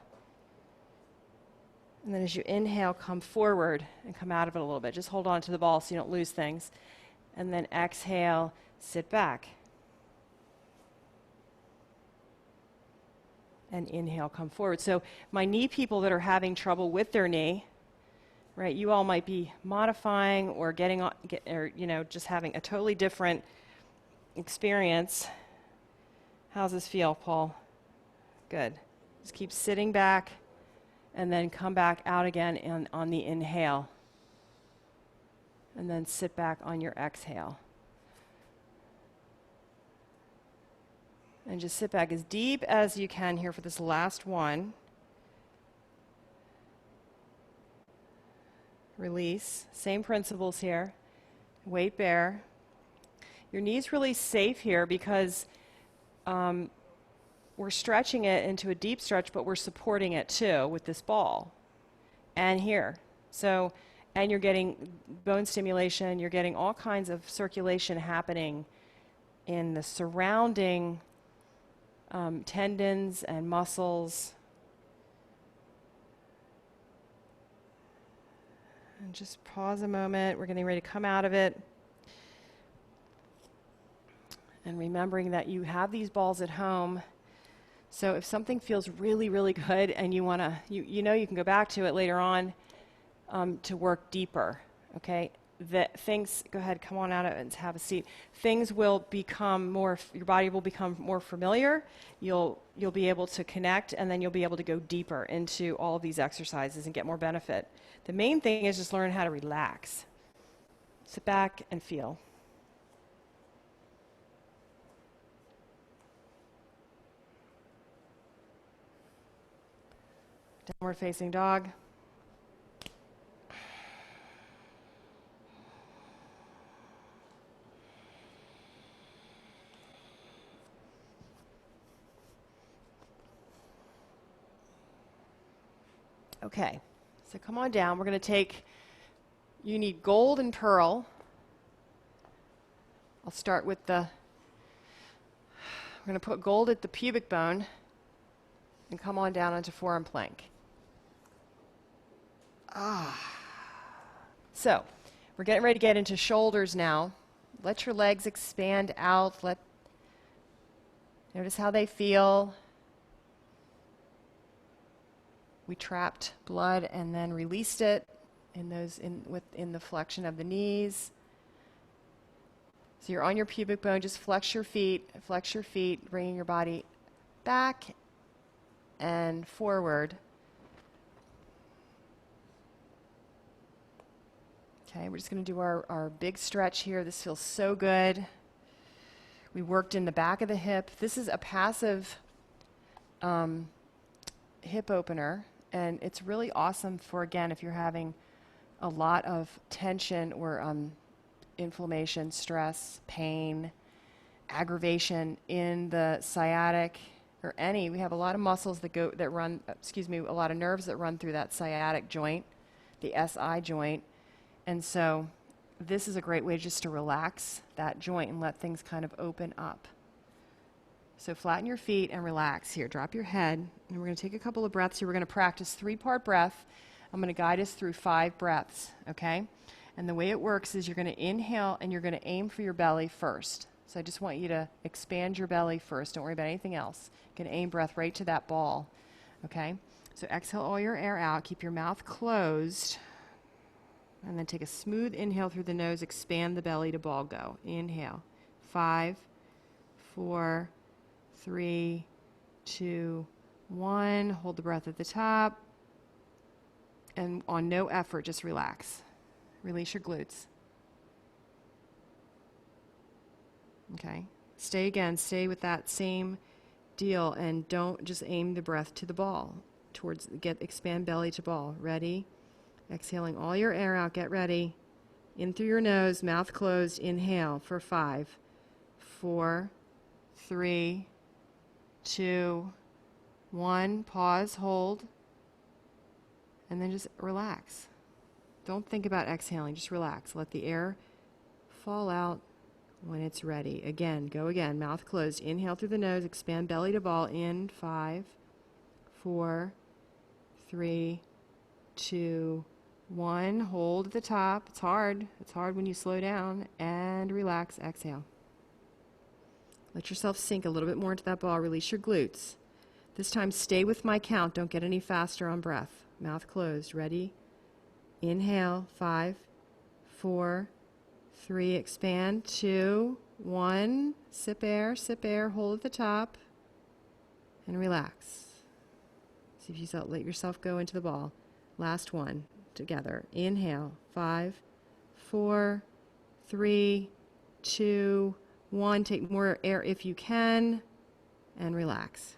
And then as you inhale, come forward and come out of it a little bit. Just hold on to the ball so you don't lose things. And then exhale, sit back. And inhale, come forward. So my knee people that are having trouble with their knee, right, you all might be modifying or just having a totally different experience. How's this feel, Paul? Good. Just keep sitting back and then come back out again on the inhale. And then sit back on your exhale. And just sit back as deep as you can here for this last one. Release. Same principles here. Weight bear. Your knee's really safe here because we're stretching it into a deep stretch, but we're supporting it too with this ball. And here. So, and you're getting bone stimulation, you're getting all kinds of circulation happening in the surrounding tendons and muscles. And just pause a moment. We're getting ready to come out of it. And remembering that you have these balls at home. So if something feels really, really good and you want to, you know you can go back to it later on to work deeper, okay? That things, go ahead, come on out and have a seat. Things will become more, your body will become more familiar. You'll be able to connect, and then you'll be able to go deeper into all of these exercises and get more benefit. The main thing is just learn how to relax. Sit back and feel. Downward facing dog. Okay, so come on down. We're going to take, you need gold and pearl. I'll start with we're going to put gold at the pubic bone and come on down onto forearm plank. So, we're getting ready to get into shoulders now. Let your legs expand out. Notice how they feel. We trapped blood and then released it in the flexion of the knees. So you're on your pubic bone, just flex your feet, bringing your body back and forward. Okay, we're just going to do our big stretch here. This feels so good. We worked in the back of the hip. This is a passive hip opener, and it's really awesome for, again, if you're having a lot of tension or inflammation, stress, pain, aggravation in the sciatic or any. We have a lot of muscles a lot of nerves that run through that sciatic joint, the SI joint. And so this is a great way just to relax that joint and let things kind of open up. So flatten your feet and relax here. Drop your head. And we're going to take a couple of breaths here. We're going to practice 3-part breath. I'm going to guide us through 5 breaths, okay? And the way it works is you're going to inhale and you're going to aim for your belly first. So I just want you to expand your belly first. Don't worry about anything else. You're going to aim breath right to that ball, okay? So exhale all your air out. Keep your mouth closed. And then take a smooth inhale through the nose. Expand the belly to ball. Go. Inhale. 5, 4, 3, 2, 1. Hold the breath at the top. And on no effort, just relax. Release your glutes. Okay. Stay with that same deal, and don't just aim the breath to the ball. Expand belly to ball. Ready? Exhaling all your air out. Get ready. In through your nose, mouth closed. Inhale for 5, 4, 3, 2, 1. Pause, hold, and then just relax. Don't think about exhaling. Just relax. Let the air fall out when it's ready. Again, go again. Mouth closed. Inhale through the nose. Expand belly to ball. In 5, 4, 3, 2, 1. Hold at the top. It's hard. It's hard when you slow down. And relax. Exhale. Let yourself sink a little bit more into that ball. Release your glutes. This time, stay with my count. Don't get any faster on breath. Mouth closed. Ready? Inhale. 5, 4, 3. Expand. 2, 1. Sip air. Hold at the top. And relax. See if you let yourself go into the ball. Last one together. Inhale. 5, 4, 3, 2, 1. Take more air if you can, and relax.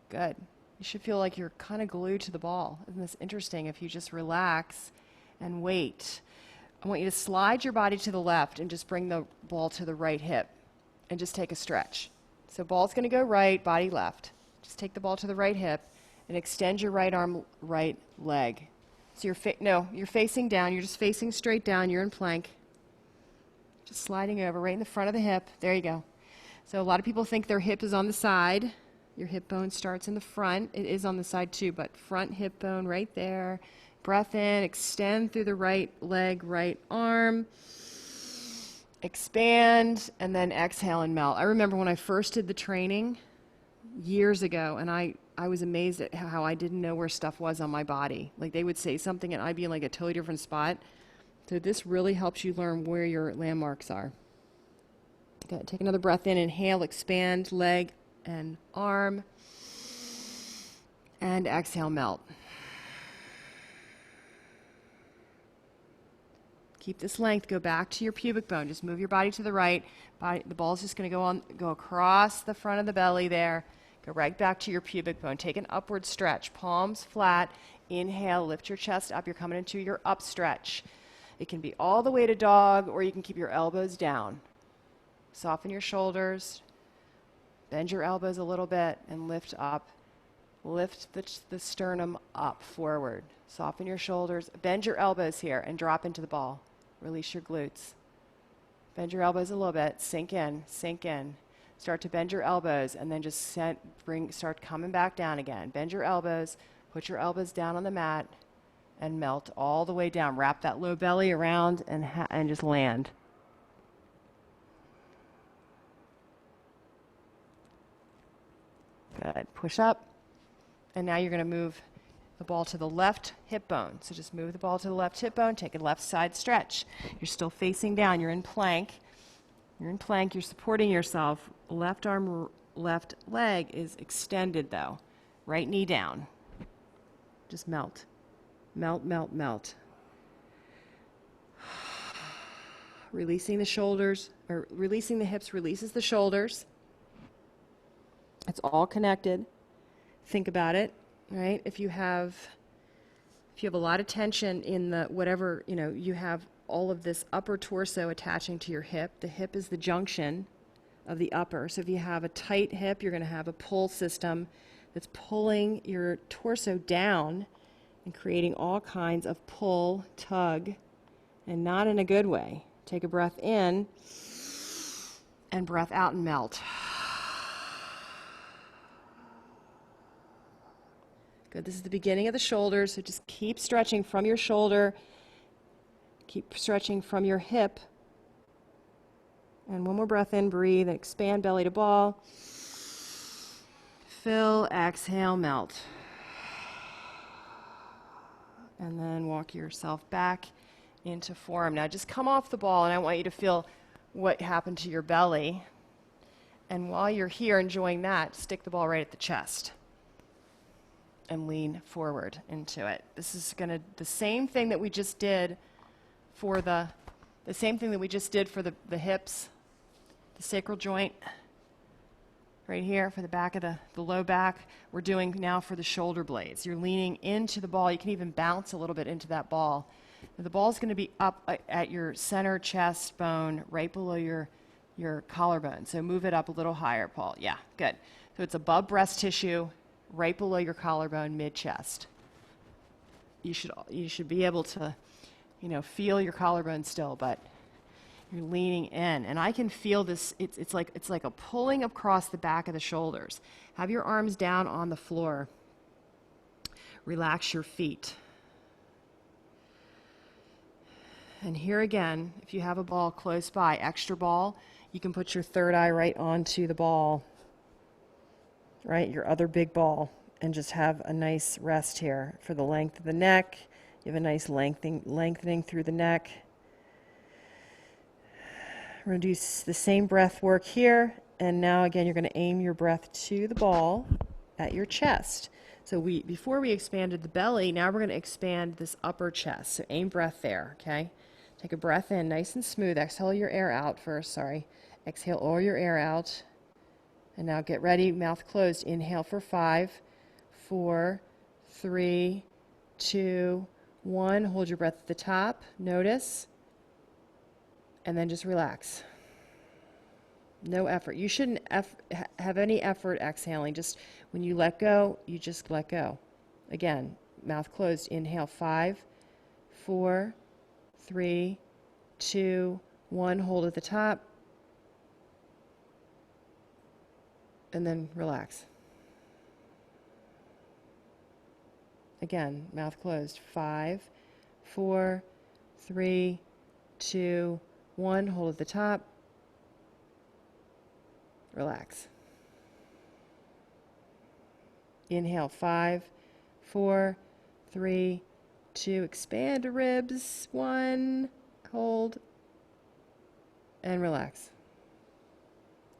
Good. You should feel like you're kind of glued to the ball. Isn't this interesting? If you just relax and wait. I want you to slide your body to the left and just bring the ball to the right hip and just take a stretch. So ball's going to go right, body left. Just take the ball to the right hip and extend your right arm, right leg. So you're facing down. You're just facing straight down. You're in plank. Just sliding over right in the front of the hip. There you go. So a lot of people think their hip is on the side. Your hip bone starts in the front. It is on the side too, but front hip bone right there. Breath in, extend through the right leg, right arm. Expand, and then exhale and melt. I remember when I first did the training years ago, and I was amazed at how I didn't know where stuff was on my body. Like they would say something and I'd be in like a totally different spot. So this really helps you learn where your landmarks are. Okay, take another breath in, inhale, expand, leg and arm, and exhale, melt. Keep this length, go back to your pubic bone. Just move your body to the right. The ball's just going to go across the front of the belly there. Go right back to your pubic bone. Take an upward stretch, palms flat. Inhale, lift your chest up. You're coming into your up stretch. It can be all the way to dog, or you can keep your elbows down. Soften your shoulders. Bend your elbows a little bit and lift up. Lift the sternum up, forward. Soften your shoulders. Bend your elbows here and drop into the ball. Release your glutes. Bend your elbows a little bit. Sink in, sink in. Start to bend your elbows and then just start coming back down again. Bend your elbows. Put your elbows down on the mat and melt all the way down. Wrap that low belly around and just land. Good. Push up. And now you're going to move the ball to the left hip bone. So just move the ball to the left hip bone. Take a left side stretch. You're still facing down. You're in plank. You're in plank. You're supporting yourself. Left arm, left leg is extended though. Right knee down. Just melt. Melt, melt, melt. Releasing the shoulders, or releasing the hips releases the shoulders. It's all connected. Think about it, right? If you have a lot of tension in the whatever, you have all of this upper torso attaching to your hip. The hip is the junction of the upper. So if you have a tight hip, you're going to have a pull system that's pulling your torso down and creating all kinds of pull, tug, and not in a good way. Take a breath in and breath out and melt. Good. This is the beginning of the shoulders, so just keep stretching from your shoulder. Keep stretching from your hip. And one more breath in, breathe, and expand belly to ball. Fill, exhale, melt. And then walk yourself back into forearm. Now just come off the ball, and I want you to feel what happened to your belly. And while you're here enjoying that, stick the ball right at the chest. And lean forward into it. This is the same thing that we just did for the hips, the sacral joint right here for the back of the low back. We're doing now for the shoulder blades. You're leaning into the ball. You can even bounce a little bit into that ball. Now the ball is going to be up at your center chest bone, right below your collarbone. So move it up a little higher, Paul. Yeah, good. So it's above breast tissue, right below your collarbone, mid-chest. You should be able to, feel your collarbone still, but you're leaning in. And I can feel this, it's like a pulling across the back of the shoulders. Have your arms down on the floor. Relax your feet. And here again, if you have a ball close by, extra ball, you can put your third eye right onto the ball. Right, your other big ball, and just have a nice rest here for the length of the neck. You have a nice lengthening through the neck. We're going to do the same breath work here. And now again, you're going to aim your breath to the ball at your chest. So before we expanded the belly, now we're going to expand this upper chest. So aim breath there, okay? Take a breath in, nice and smooth. Exhale your air out first, sorry. Exhale all your air out. And now get ready, mouth closed. Inhale for 5, 4, 3, 2, 1. Hold your breath at the top. Notice. And then just relax. No effort. You shouldn't have any effort exhaling. Just when you let go, you just let go. Again, mouth closed. Inhale 5, 4, 3, 2, 1. Hold at the top. And then relax. Again, mouth closed. 5, 4, 3, 2, 1. Hold at the top. Relax. Inhale 5, 4, 3, 2. Expand the ribs. 1. Hold. And relax.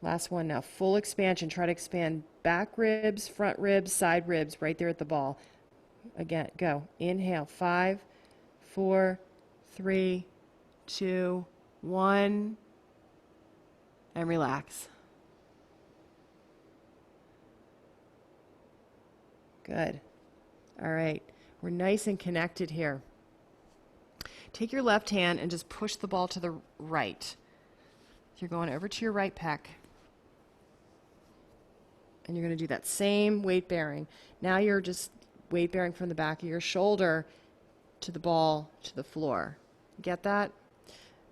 Last one now. Full expansion. Try to expand back ribs, front ribs, side ribs, right there at the ball. Again, go. Inhale. 5, 4, 3, 2, 1. And relax. Good. All right. We're nice and connected here. Take your left hand and just push the ball to the right. You're going over to your right pec. And you're going to do that same weight bearing. Now you're just weight bearing from the back of your shoulder to the ball, to the floor. Get that?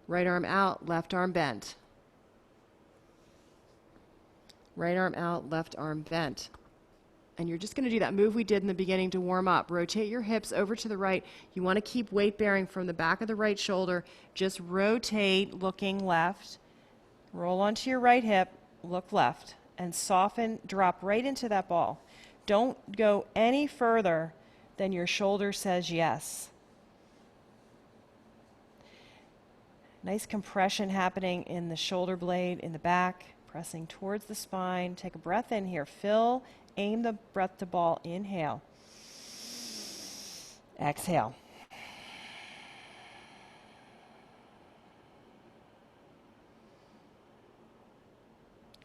Right arm out, left arm bent. Right arm out, left arm bent. And you're just going to do that move we did in the beginning to warm up. Rotate your hips over to the right. You want to keep weight bearing from the back of the right shoulder. Just rotate, looking left. Roll onto your right hip, look left, and soften, drop right into that ball. Don't go any further than your shoulder says yes. Nice compression happening in the shoulder blade, in the back, pressing towards the spine. Take a breath in here. Fill, aim the breath to ball. Inhale. Exhale.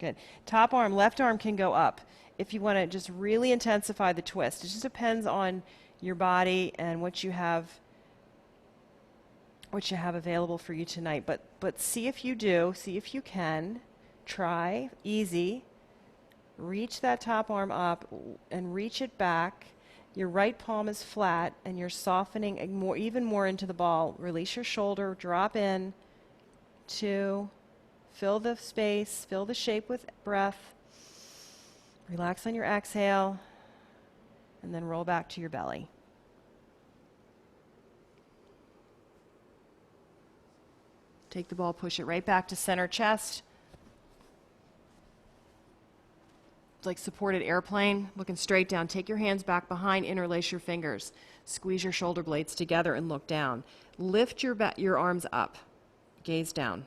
Good. Top arm, left arm can go up. If you want to just really intensify the twist, it just depends on your body and what you have available for you tonight. But see if you do, see if you can. Try, easy. Reach that top arm up and reach it back. Your right palm is flat and you're softening even more into the ball. Release your shoulder, drop in. 2. Fill the space, fill the shape with breath. Relax on your exhale, and then roll back to your belly. Take the ball, push it right back to center chest. It's like supported airplane, looking straight down. Take your hands back behind, interlace your fingers. Squeeze your shoulder blades together and look down. Lift your arms up, gaze down.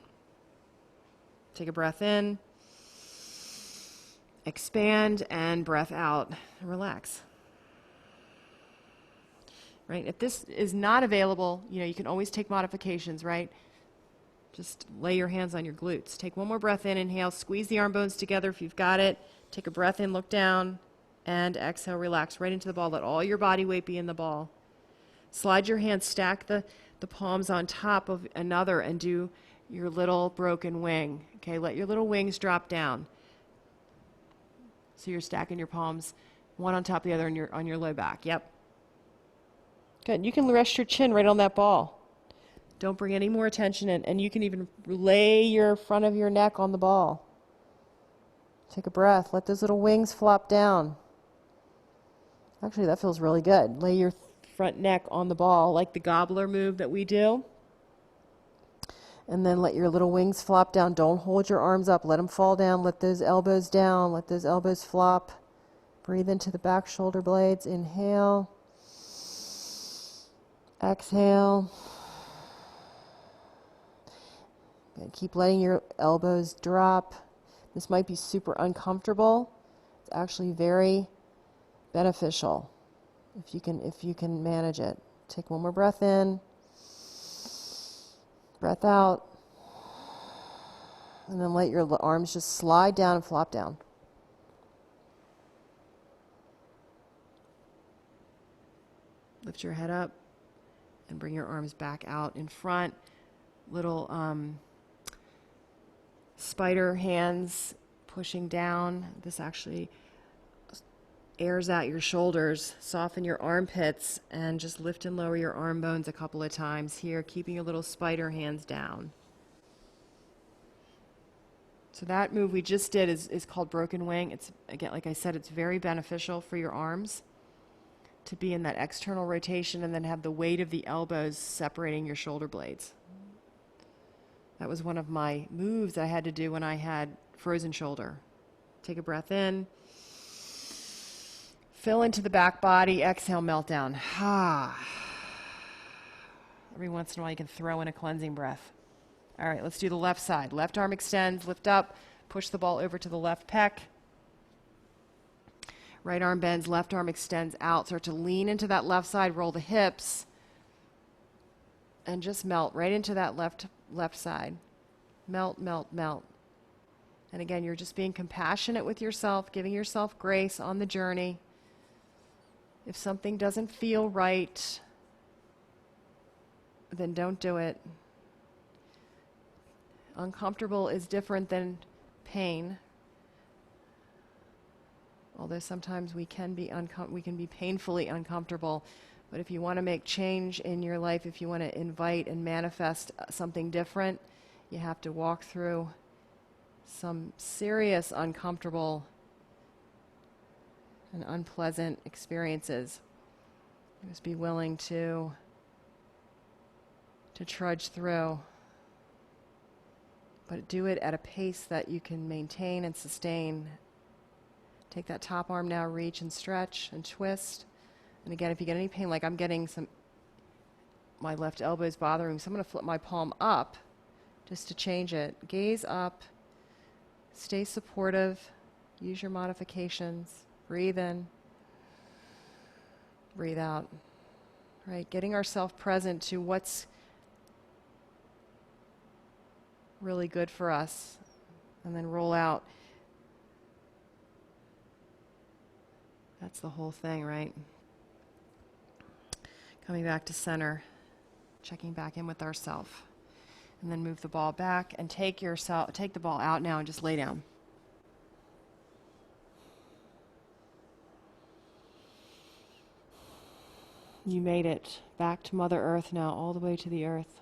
Take a breath in, expand, and breath out, and relax. Right? If this is not available, you can always take modifications, right? Just lay your hands on your glutes. Take one more breath in, inhale, squeeze the arm bones together if you've got it. Take a breath in, look down, and exhale, relax right into the ball. Let all your body weight be in the ball. Slide your hands, stack the palms on top of another, and do your little broken wing. Okay, let your little wings drop down. So you're stacking your palms one on top of the other on your low back. Yep. Good. You can rest your chin right on that ball. Don't bring any more attention in, and you can even lay your front of your neck on the ball. Take a breath. Let those little wings flop down. Actually, that feels really good. Lay your front neck on the ball, like the gobbler move that we do. And then let your little wings flop down. Don't hold your arms up. Let them fall down. Let those elbows down. Let those elbows flop. Breathe into the back shoulder blades. Inhale. Exhale. And keep letting your elbows drop. This might be super uncomfortable. It's actually very beneficial if you can manage it. Take one more breath in, breath out, and then let your arms just slide down and flop down. Lift your head up and bring your arms back out in front. Little spider hands pushing down. This actually airs out your shoulders. Soften your armpits and just lift and lower your arm bones a couple of times here, keeping your little spider hands down. So that move we just did is called broken wing. It's, again, like I said, it's very beneficial for your arms to be in that external rotation and then have the weight of the elbows separating your shoulder blades. That was one of my moves I had to do when I had frozen shoulder. Take a breath in. Fill into the back body. Exhale, melt down. Every once in a while you can throw in a cleansing breath. All right, let's do the left side. Left arm extends, lift up, push the ball over to the left pec. Right arm bends, left arm extends out. Start to lean into that left side, roll the hips, and just melt right into that left side. Melt, melt, melt. And again, you're just being compassionate with yourself, giving yourself grace on the journey. If something doesn't feel right, then don't do it. Uncomfortable is different than pain. Although sometimes we can be painfully uncomfortable. But if you want to make change in your life, if you want to invite and manifest something different, you have to walk through some serious uncomfortable and unpleasant experiences. Just be willing to trudge through. But do it at a pace that you can maintain and sustain. Take that top arm now, reach and stretch and twist. And again, if you get any pain, like I'm getting my left elbow is bothering me, so I'm going to flip my palm up just to change it. Gaze up, stay supportive, use your modifications, breathe in, breathe out. Right, getting ourselves present to what's really good for us, and then roll out. That's the whole thing, right? Coming back to center, checking back in with ourself, and then move the ball back and take the ball out now and just lay down. You made it back to Mother Earth now, all the way to the earth.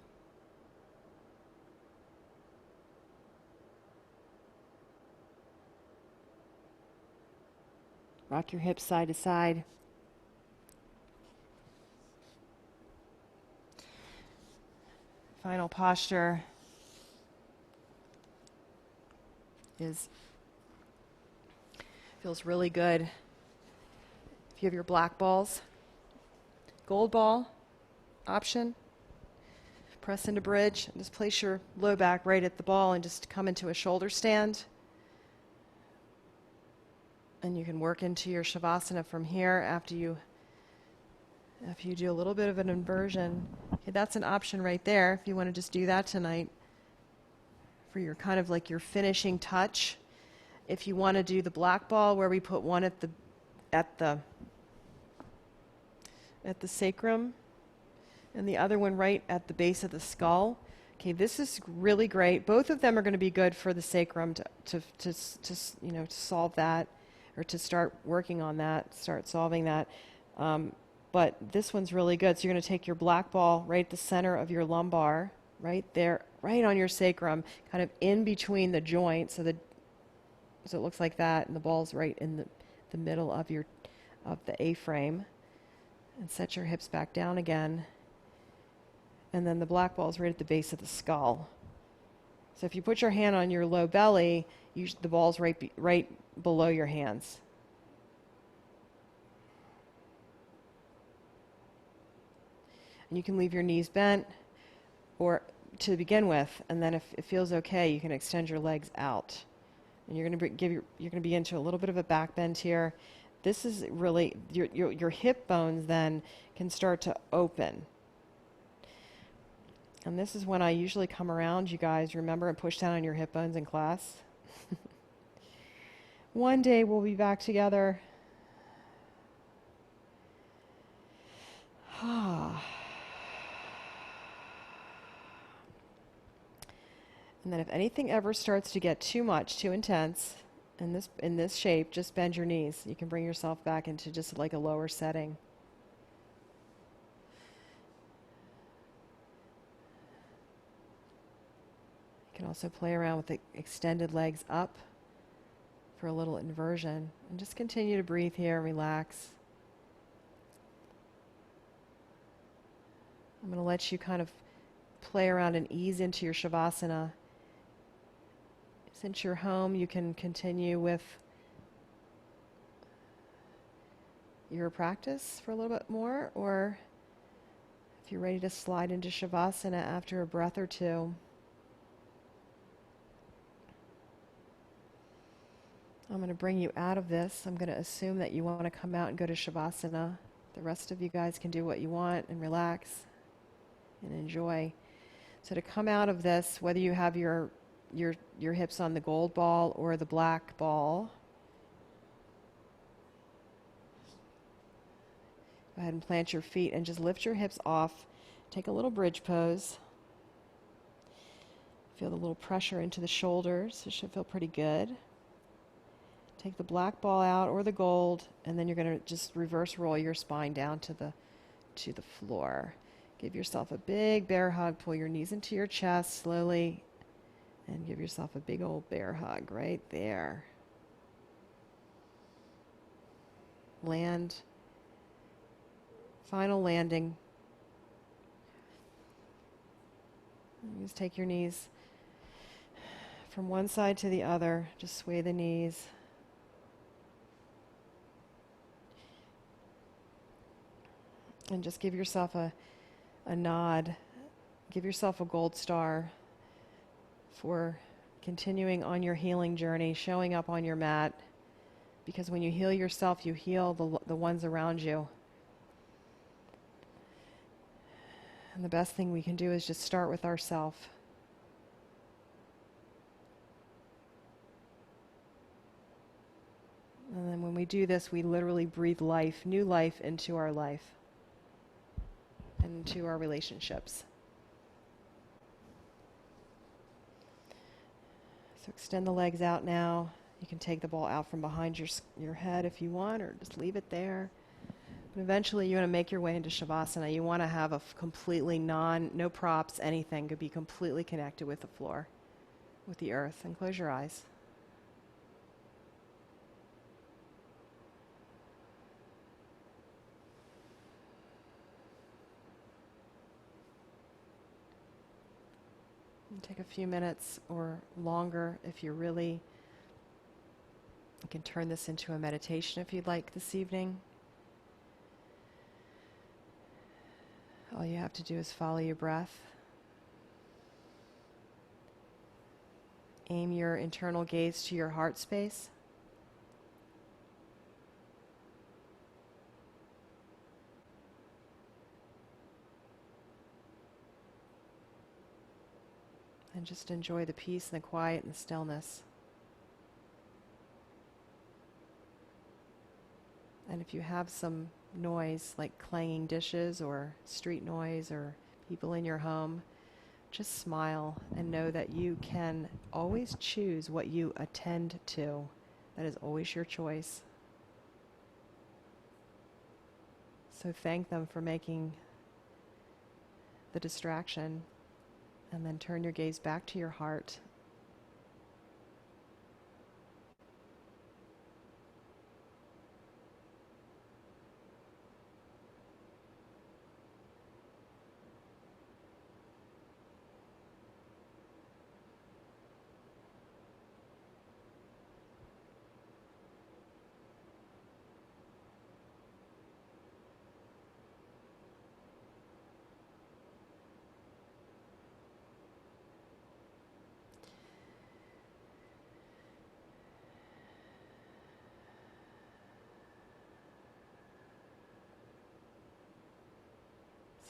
Rock your hips side to side. Final posture feels really good. If you have your black balls, gold ball option, press into bridge, and just place your low back right at the ball and just come into a shoulder stand. And you can work into your Shavasana from here after you do a little bit of an inversion. Okay, that's an option right there if you want to just do that tonight for your kind of like your finishing touch. If you want to do the black ball where we put one at the sacrum and the other one right at the base of the skull. Okay, this is really great. Both of them are going to be good for the sacrum to solve that, or to start working on that, start solving that. But this one's really good. So you're going to take your black ball right at the center of your lumbar, right there, right on your sacrum, kind of in between the joints, so it looks like that, and the ball's right in the middle of the A-frame. And set your hips back down again. And then the black ball's right at the base of the skull. So if you put your hand on your low belly, the ball's right below your hands. And you can leave your knees bent, or to begin with, and then if it feels okay, you can extend your legs out. And you're going to you're going to be into a little bit of a back bend here. This is really your hip bones then can start to open. And this is when I usually come around, you guys, remember, and push down on your hip bones in class. One day we'll be back together. And then if anything ever starts to get too much, too intense, in this shape, just bend your knees. You can bring yourself back into just like a lower setting. You can also play around with the extended legs up for a little inversion. And just continue to breathe here and relax. I'm going to let you kind of play around and ease into your Shavasana. Since you're home, you can continue with your practice for a little bit more, or if you're ready to slide into Shavasana after a breath or two. I'm going to bring you out of this. I'm going to assume that you want to come out and go to Shavasana. The rest of you guys can do what you want and relax and enjoy. So to come out of this, whether you have your hips on the gold ball or the black ball, go ahead and plant your feet and just lift your hips off. Take a little bridge pose. Feel the little pressure into the shoulders. It should feel pretty good. Take the black ball out or the gold, and then you're going to just reverse roll your spine down to the floor. Give yourself a big bear hug. Pull your knees into your chest slowly, and give yourself a big old bear hug right there. Land. Final landing. Just take your knees from one side to the other. Just sway the knees. And just give yourself a nod. Give yourself a gold star for continuing on your healing journey, showing up on your mat. Because when you heal yourself, you heal the ones around you. And the best thing we can do is just start with ourselves. And then when we do this, we literally breathe life, new life into our life and into our relationships. So extend the legs out now. You can take the ball out from behind your head if you want, or just leave it there. But eventually you want to make your way into Shavasana. You want to have a completely no props, anything. Could be completely connected with the floor, with the earth. And close your eyes. And take a few minutes or longer if you're really. You can turn this into a meditation if you'd like this evening. All you have to do is follow your breath. Aim your internal gaze to your heart space. And just enjoy the peace and the quiet and the stillness. And if you have some noise like clanging dishes or street noise or people in your home, just smile and know that you can always choose what you attend to. That is always your choice. So thank them for making the distraction, and then turn your gaze back to your heart.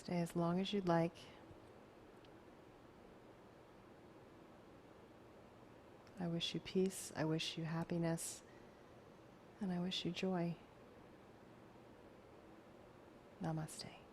Stay as long as you'd like. I wish you peace, I wish you happiness, and I wish you joy. Namaste.